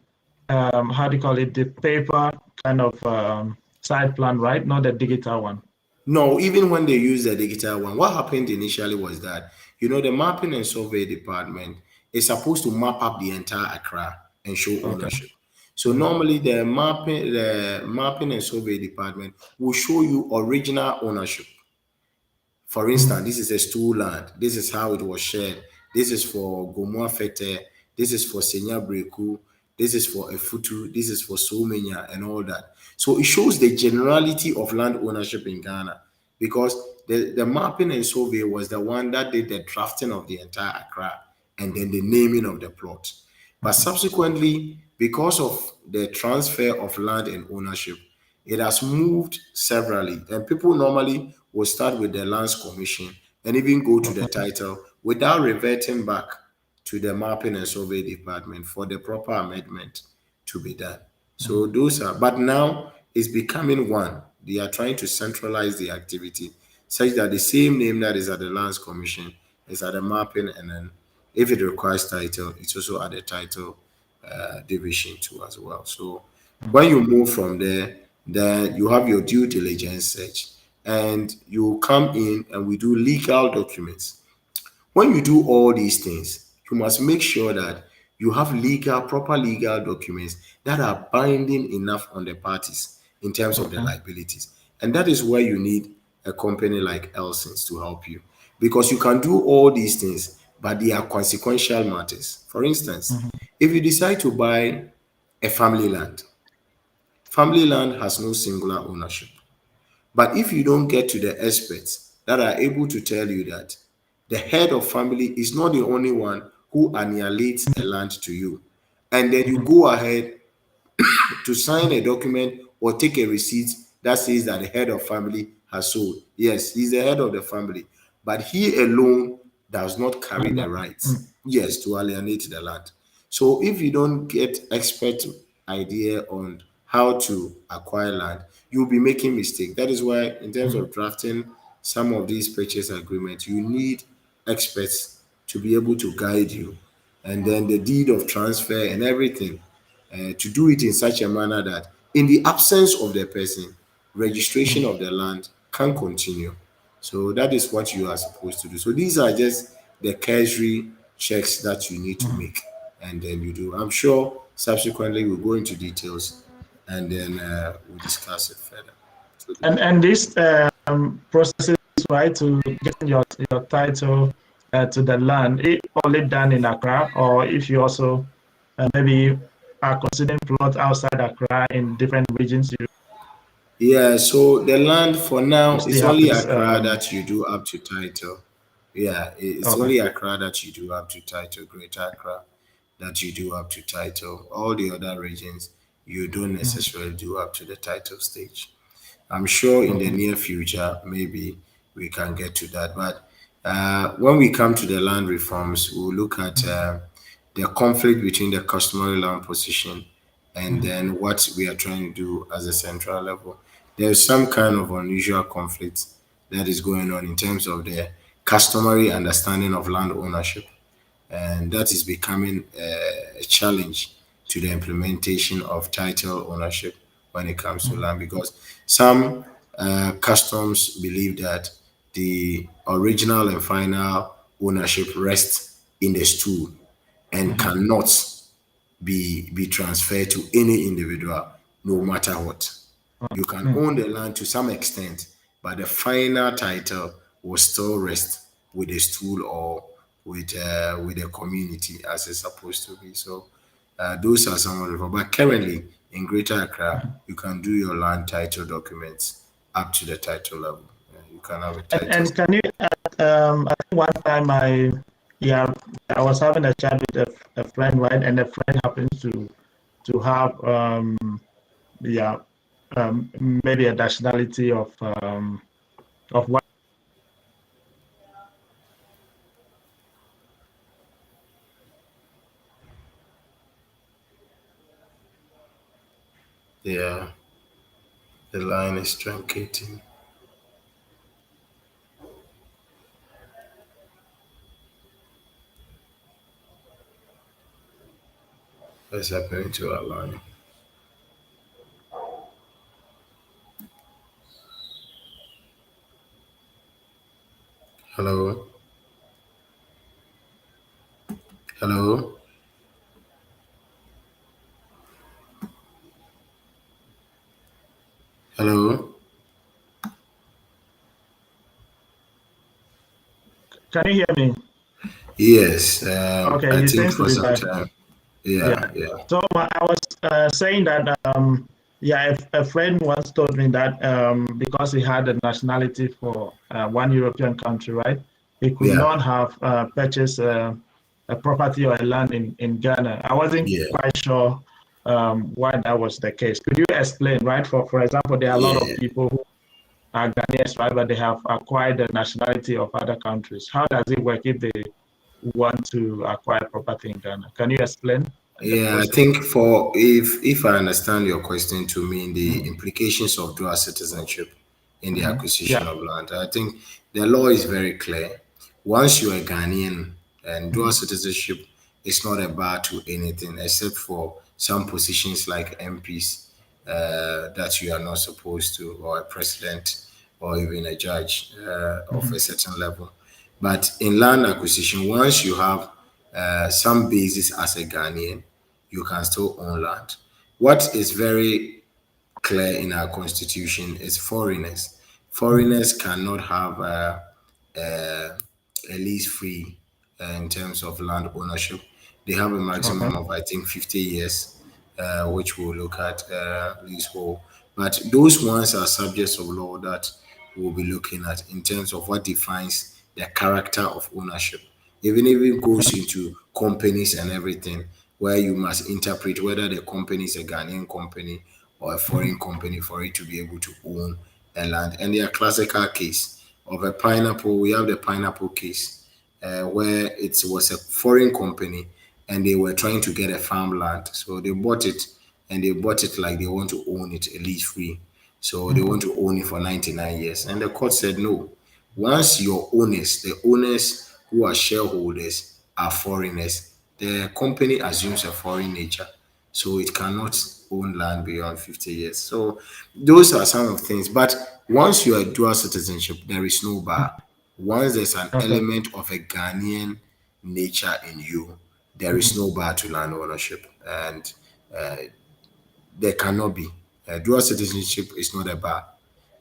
how do you call it, the paper kind of side plan, right? Not the digital one. No, even when they use the digital one, what happened initially was that, the mapping and survey department is supposed to map up the entire Accra and show Okay. ownership. So normally the mapping and survey department will show you original ownership. For instance, this is a stool land. This is how it was shared. This is for Gomua Fete. This is for Senya Breku. This is for Efutu. This is for Somenya and all that. So it shows the generality of land ownership in Ghana because the mapping and survey was the one that did the drafting of the entire Accra and then the naming of the plot. But subsequently, because of the transfer of land and ownership, it has moved severally, and people normally will start with the lands commission and even go to the title without reverting back to the mapping and survey department for the proper amendment to be done. So those are, but now it's becoming one. They are trying to centralize the activity such that the same name that is at the lands commission is at the mapping, and then if it requires title, it's also at the title division too as well. So when you move from there, then you have your due diligence search, and you come in and we do legal documents. When you do all these things, you must make sure that you have proper legal documents that are binding enough on the parties in terms of the Okay. liabilities. And that is where you need a company like Elsons to help you. Because you can do all these things, but they are consequential matters. For instance, if you decide to buy a family land has no singular ownership. But if you don't get to the experts that are able to tell you that the head of family is not the only one who annihilates a land to you, and then you go ahead to sign a document or take a receipt that says that the head of family has sold. Yes, he's the head of the family, but he alone does not carry And, the rights, yes, to alienate the land. So if you don't get expert idea on how to acquire land, you'll be making mistake. That is why in terms of drafting some of these purchase agreements, you need experts to be able to guide you. And then the deed of transfer and everything, to do it in such a manner that in the absence of the person, registration of the land can continue. So that is what you are supposed to do. So these are just the cursory checks that you need to make, and then you do. I'm sure subsequently we'll go into details, and then we'll discuss it further. So and this processes, right, to get your title to the land, it only done in Accra, or if you also maybe are considering plot outside Accra in different regions, yeah, so the land for you now, it's still have only this. Accra that you do up to title. Yeah, it's Okay. only Accra that you do up to title, Greater Accra that you do up to title. All the other regions, you don't necessarily do up to the title stage. I'm sure in the Okay. near future, maybe we can get to that. But when we come to the land reforms, we'll look at the conflict between the customary land position and then what we are trying to do as a central level. There's some kind of unusual conflict that is going on in terms of the customary understanding of land ownership, and that is becoming a challenge to the implementation of title ownership when it comes to Mhm. land, because some customs believe that the original and final ownership rests in the stool and Mhm. cannot be transferred to any individual, no matter what. You can Mhm. own the land to some extent, but the final title will still rest with the stool or with the community as it's supposed to be. So those are some of the. But currently in Greater Accra, you can do your land title documents up to the title level. You can have a title. And can you I think one time yeah I was having a chat with a friend, right, and a friend happens to have yeah um, maybe a nationality of what. Yeah, the line is truncating. What's happening to our line? Hello, hello, hello. Can you hear me? Yes, Okay, I he think seems to for be some back. time. Yeah. Yeah, yeah, So I was saying that yeah, a friend once told me that because he had a nationality for one European country, right, he could yeah, not have purchased a property or a land in Ghana. I wasn't yeah, quite sure why that was the case. Could you explain, right? For example, there are a lot of yeah. people who are Ghanaians, right, but they have acquired the nationality of other countries. How does it work if they want to acquire property in Ghana? Can you explain the Yeah, I process? think for if I understand your question to mean the Mhm. implications of dual citizenship in the Mhm. acquisition Yeah. of land, I think the law is very clear. Once you're a Ghanaian, and dual Mhm. citizenship is not a bar to anything except for some positions like MPs that you are not supposed to, or a president, or even a judge of a Mhm. certain level. But in land acquisition, once you have some basis as a Ghanaian, you can still own land. What is very clear in our constitution is foreigners. Mhm. Foreigners cannot have uh, a lease free in terms of land ownership. They have a Okay. maximum of, I think, 50 years, which we'll look at leasehold. But those ones are subjects of law that we'll be looking at in terms of what defines the character of ownership. Even if it goes into companies and everything, where you must interpret whether the company is a Ghanaian company or a foreign Mhm. company for it to be able to own a land. And the classical case of a pineapple, we have the pineapple case, where it was a foreign company and they were trying to get a farmland. So they bought it, and they bought it like they want to own it lease free. So they want Mhm. to own it for 99 years. And the court said no. Once your owners, the owners who are shareholders, are foreigners, the company assumes a foreign nature. So it cannot own land beyond 50 years. So those are some of the things. But once you are dual citizenship, there is no bar. Once there's an Okay. element of a Ghanaian nature in you, there is Mhm. no bar to land ownership. And there cannot be. Dual citizenship is not a bar.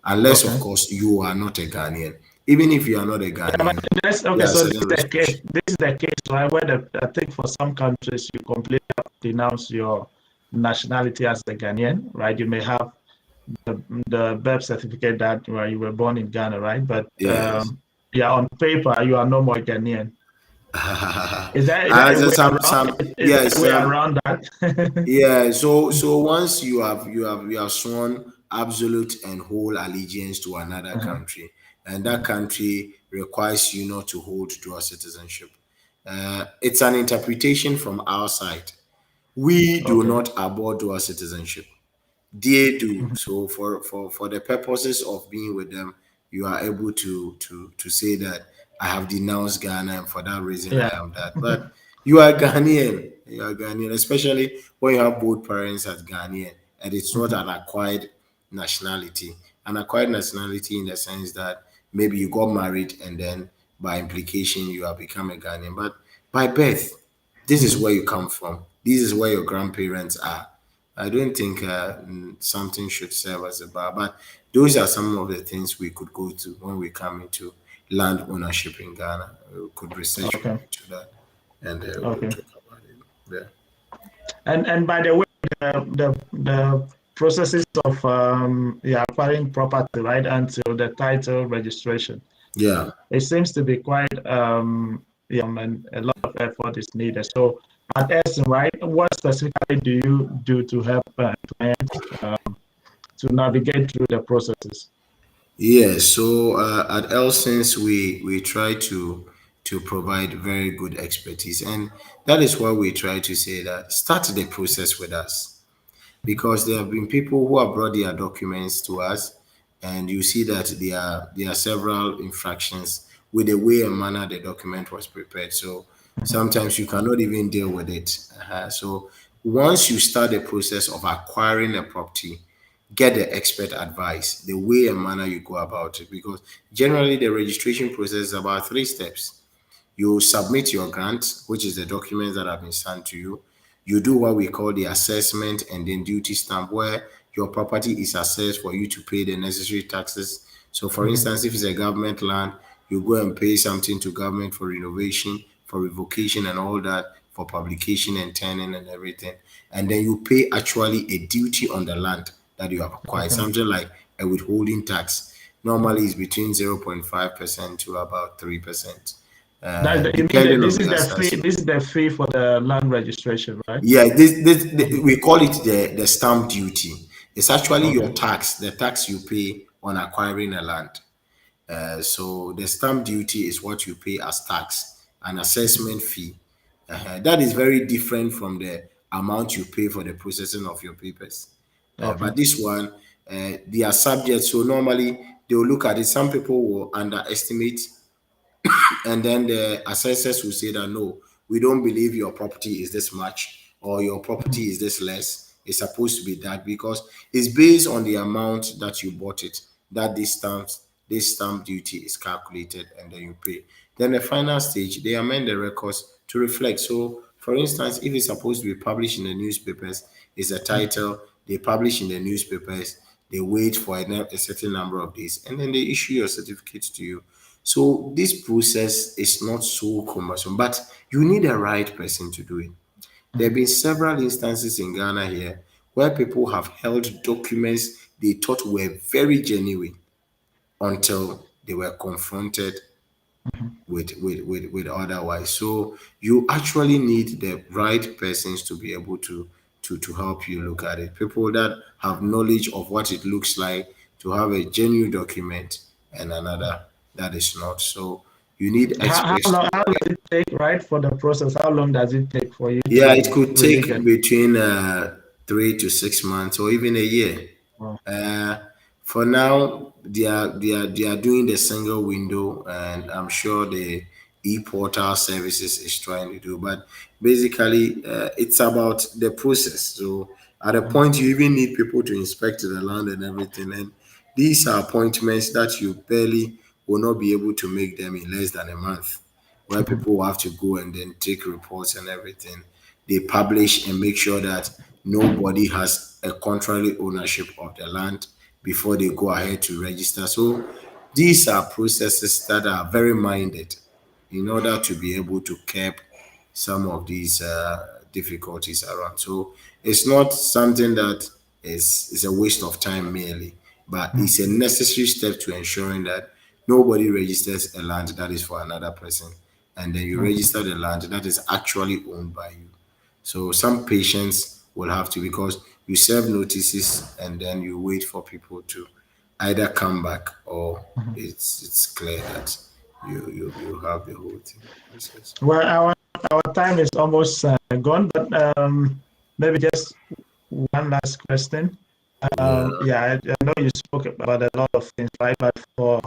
Unless, of Okay. course, you are not a Ghanaian. Even if you are not a Yeah, but Ghanaian, that's okay. there are So this certain is the case. restrictions. This is the case, right? Where I think for some countries you completely have to denounce your nationality as a Ghanaian, right? You may have the birth certificate that where you were born in Ghana, right? But Yes. yeah, on paper you are no more Ghanaian. Is that a way around? Is there Yes, a way around that? yeah. So once you have sworn absolute and whole allegiance to another Uh-huh. country, and that country requires you not to hold dual citizenship, it's an interpretation from our side. We do Okay. not abhor dual citizenship. They do. Mhm. So for the purposes of being with them, you are able to say that I have denounced Ghana and for that reason I Yeah. am that. But you are Ghanaian. You are Ghanaian, especially when you have both parents as Ghanaian and it's not Mhm. an acquired nationality. An acquired nationality in the sense that maybe you got married and then by implication you have become a Ghanaian. But by birth, this is Mhm. where you come from. This is where your grandparents are. I don't think something should serve as a bar, but those are some of the things we could go to when we come into land ownership in Ghana. We could research more Okay. into that, and we'll Okay. talk about it. Yeah. And by the way, the processes of yeah, acquiring property right until the title registration, Yeah. it seems to be quite yeah, and a lot of effort is needed. So at Essen, right, what specifically do you do to help clients to navigate through the processes? Yeah, so at Elsins we try to provide very good expertise, and that is why we try to say that start the process with us, because there have been people who have brought their documents to us, and you see that there are several infractions with the way and manner the document was prepared. So sometimes you cannot even deal with it. So once you start the process of acquiring a property, get the expert advice, the way and manner you go about it, because generally the registration process is about 3 steps. You submit your grant, which is the documents that have been sent to you. You do what we call the assessment and then duty stamp, where your property is assessed for you to pay the necessary taxes. So, for Mhm. instance, if it's a government land, you go and pay something to government for renovation, for revocation, and all that, for publication and turning and everything. And then you pay actually a duty on the land that you have acquired, Okay. something like a withholding tax. Normally, Mhm. it's between 0.5% to about 3%, That's you mean that depending on this the is the fee? assessment. This is the fee for the land registration, right? Yeah, we call it the stamp duty. It's actually your Okay. tax, the tax you pay on acquiring a land. So the stamp duty is what you pay as tax, an assessment fee. That is very different from the amount you pay for the processing of your papers. Okay. But this one, they are subject. So normally they will look at it. Some people will underestimate, and then the assessors will say that no, we don't believe your property is this much or your property is this less. It's supposed to be that, because it's based on the amount that you bought it that this stamp duty is calculated, and then you pay. Then the final stage, they amend the records to reflect. So for instance, if it's supposed to be published in the newspapers, it's a title, they publish in the newspapers, they wait for a certain number of days, and then they issue your certificate to you. So this process is not so cumbersome, but you need a right person to do it. There have been several instances in Ghana here where people have held documents they thought were very genuine until they were confronted with otherwise. So you actually need the right persons to be able to help you look at it. People that have knowledge of what it looks like to have a genuine document and another that is not. So you need How experts to long? look How at does it. it take, right, for the process? How long does it take for you Yeah, it to could really get? take between 3 to 6 months or even a year. Oh, Uh, for now, they are doing the single window, and I'm sure the e-portal services is trying to do. But basically, it's about the process. So at a point, you even need people to inspect the land and everything. And these are appointments that you barely will not be able to make them in less than a month, where people will have to go and then take reports and everything. They publish and make sure that nobody has a contrary ownership of the land before they go ahead to register. So these are processes that are very minded in order to be able to curb some of these difficulties around. So it's not something that is a waste of time merely, but it's a necessary step to ensuring that nobody registers a land that is for another person, and then you register the land that is actually owned by you. So some patients will have to, because you serve notices and then you wait for people to either come back or it's clear that you have the whole thing process. well, our time is almost gone, but maybe just one last question. Yeah. Yeah, I know you spoke about a lot of things, right? But for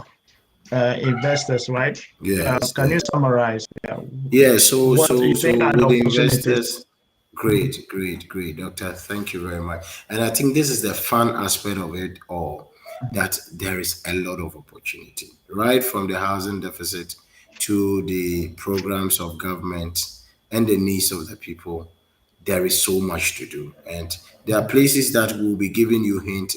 investors, right? Yes, Can you yes. summarize? Yeah, so What do so you think so are with the the opportunities? investors, great, great, great, doctor. Thank you very much. And I think this is the fun aspect of it all, that there is a lot of opportunity, right from the housing deficit to the programs of government and the needs of the people. There is so much to do, and there are places that will be giving you hint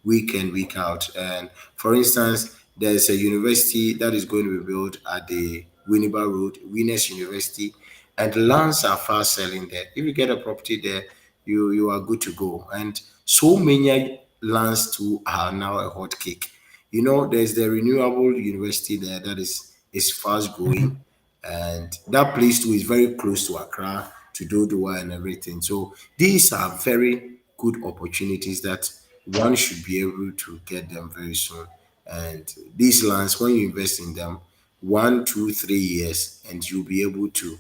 week in, week out. And for instance, there's a university that is going to be built at the Winneba Road, Winners University, and lands are fast selling there. If you get a property there, you are good to go. And so many lands too are now a hot cake. You know, there's the renewable university there that is fast growing, and that place too is very close to Accra, to Dodowa and everything. So these are very good opportunities that one should be able to get them very soon. And these lands, when you invest in them, 1, 2, 3 years, and you'll be able to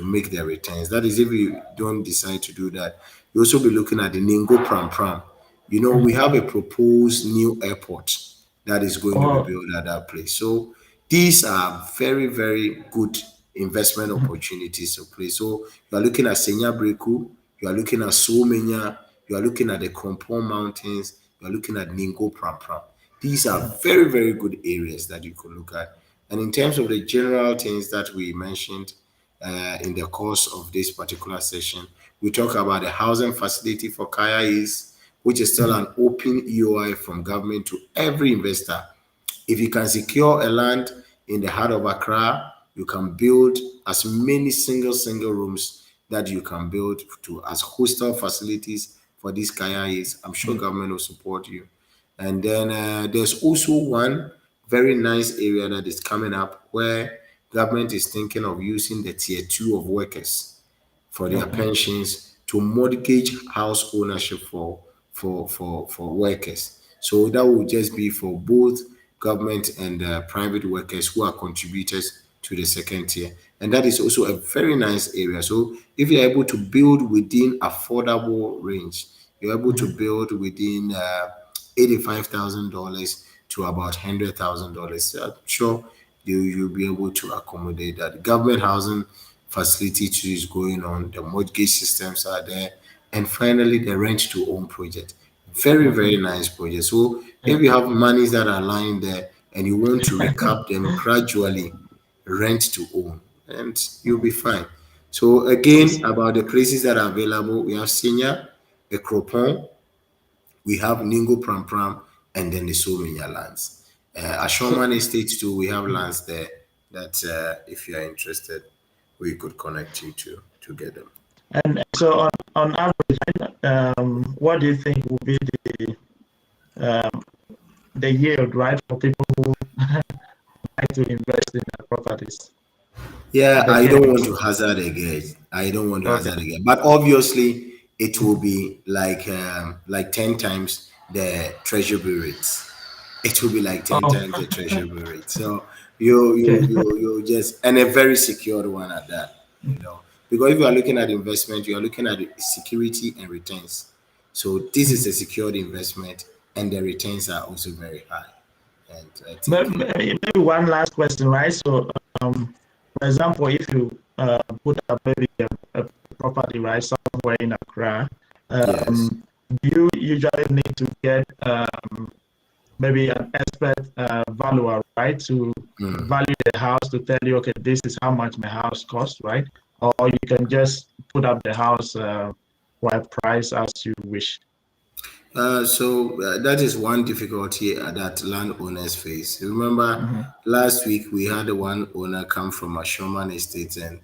make the returns. That is, if you don't decide to do that, you also be looking at the Ningo Pram Pram. You know, we have a proposed new airport that is going to be Oh, built at that place. So these are very, very good investment opportunities to play. So you are looking at Senya Breku, you are looking at Somenya, you are looking at the Krompong Mountains, you are looking at Ningo Pram Pram. These are very, very good areas that you could look at. And in terms of the general things that we mentioned in the course of this particular session, we talk about the housing facility for Kaya is, which is still an open EOI from government to every investor. If you can secure a land in the heart of Accra, you can build as many single rooms that you can build to as hostel facilities for these Kayais. I'm sure government will support you. And then there's also one very nice area that is coming up where government is thinking of using the tier two of workers for their okay. pensions to mortgage house ownership for workers. So that will just be for both government and private workers who are contributors to the second tier. And that is also a very nice area. So if you're able to build within affordable range, you're able to build within $85,000 to about $100,000. I'm sure you'll be able to accommodate that. Government housing facility too is going on. The mortgage systems are there, and finally the rent to own project. Very very nice project. So Yeah. if you have monies that are lying there and you want to recap them gradually, rent to own, and you'll be fine. So again, Yes. about the places that are available, we have Senior, Ekropon, we have Ningo Pram Pram, and then the Somenya lands. So, Ashoman Estate too, we have lands there that if you are interested, we could connect you to get them. so on average, what do you think will be the yield, right, for people who like to invest in properties? Yeah, The I don't want gains. to hazard a guess. I don't want to Okay. hazard a guess. But obviously, it will be like 10 times the treasury rates. It will be like ten Oh, times the treasury rate. So you just, and a very secured one at that. You know, because if you are looking at investment, you are looking at security and returns. So this is a secured investment, and the returns are also very high. And I think maybe one last question, right? So, for example, if you put up maybe a property, right, somewhere in Accra, yes. do you usually need to get maybe an expert valuer, right, to value the house to tell you, okay, this is how much my house costs, right? Or you can just put up the house for a price as you wish. So that is one difficulty that landowners face. Remember, last week we had one owner come from a Sherman estate, and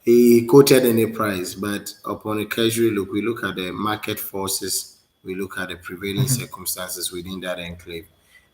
he quoted any price, but upon a casual look, we look at the market forces, we look at the prevailing circumstances within that enclave,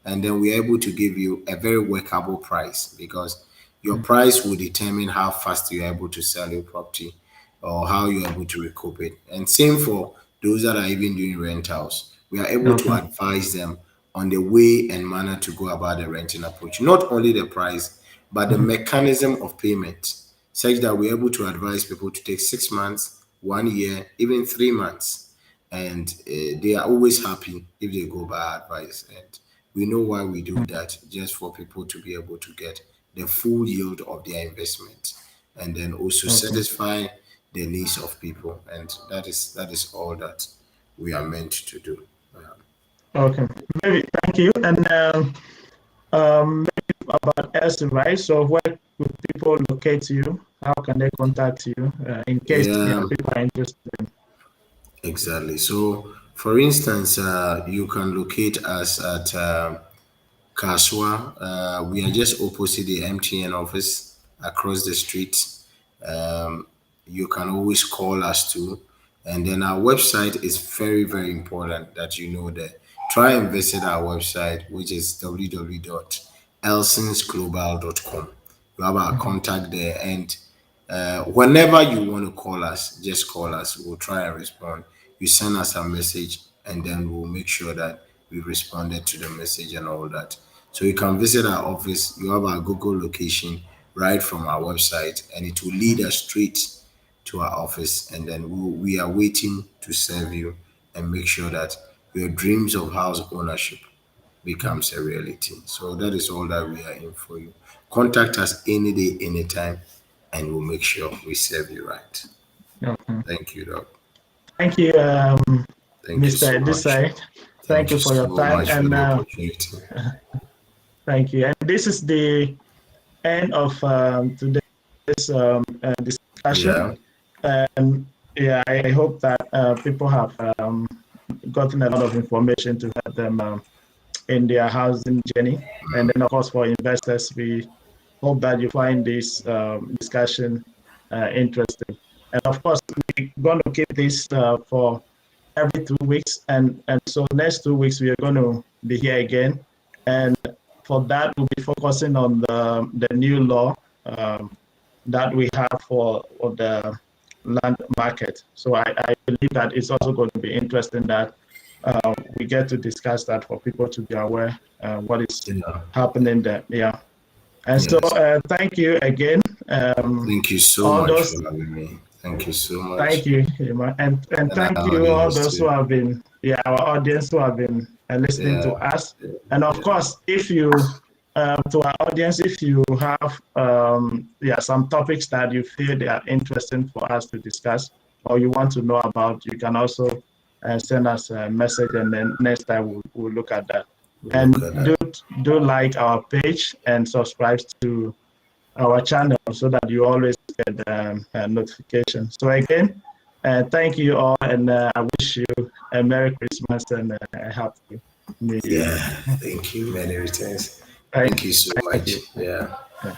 and then we're able to give you a very workable price, because your price will determine how fast you're able to sell your property or how you're able to recoup it. And same for those that are even doing rentals. We are able to Okay. advise them on the way and manner to go about the renting approach. Not only the price, but the mechanism of payment, such that we're able to advise people to take 6 months, 1 year, even 3 months. And they are always happy if they go by advice. And We know why we do that, just for people to be able to get the full yield of their investment, and then also Okay. satisfy the needs of people, and that is all that we are meant to do. Okay. Maybe thank you. And maybe about Elsie, right? So where could people locate you? How can they contact you in case Yeah, people are interested? exactly. So, for instance, you can locate us at Kaswa. We are just opposite the MTN office across the street. Um, you can always call us too. And then our website is very, very important that you know that. Try and visit our website, which is www.elsonsglobal.com. You have our Mhm. contact there, and whenever you want to call us, just call us. We'll try and respond. You send us a message, and then we'll make sure that we responded to the message and all that. So you can visit our office. You have our Google location right from our website, and it will lead us straight to our office. And then we are waiting to serve you and make sure that your dreams of house ownership becomes a reality. So that is all that we are in for you. Contact us any day, anytime, and we'll make sure we serve you right. Okay. Thank you, Doc. Thank you, Thank you so Mr. much. Desai. Thank Thank you you for your so time. much for And the opportunity. thank you. And this is the end of today's discussion. Yeah, And yeah, I hope that people have gotten a lot of information to help them in their housing journey. And then, of course, for investors, we hope that you find this discussion interesting. And of course, we're going to keep this for every 2 weeks. And so next 2 weeks, we are going to be here again. And for that, we'll be focusing on the new law that we have for the land market. So I believe that it's also going to be interesting that we get to discuss that for people to be aware what is yeah, happening there. Yeah. And so yes. thank you again. Thank you so All much those for having me. Thank you so much. Thank you, Hima. And And thank our you all audience those who too. have been, yeah, our audience who have been listening to Yeah, us. And of yeah, course, if you, to our audience, if you have, yeah, some topics that you feel they are interesting for us to discuss or you want to know about, you can also send us a message, and then next time we'll look at that. we'll And look at do that. do like our page and subscribe to our channel so that you always get a notification. So again, thank you all, and I wish you a Merry Christmas and a Happy New Year. Yeah, thank you. Many returns. Thank, Thank you so thank much. you. Yeah. Yeah.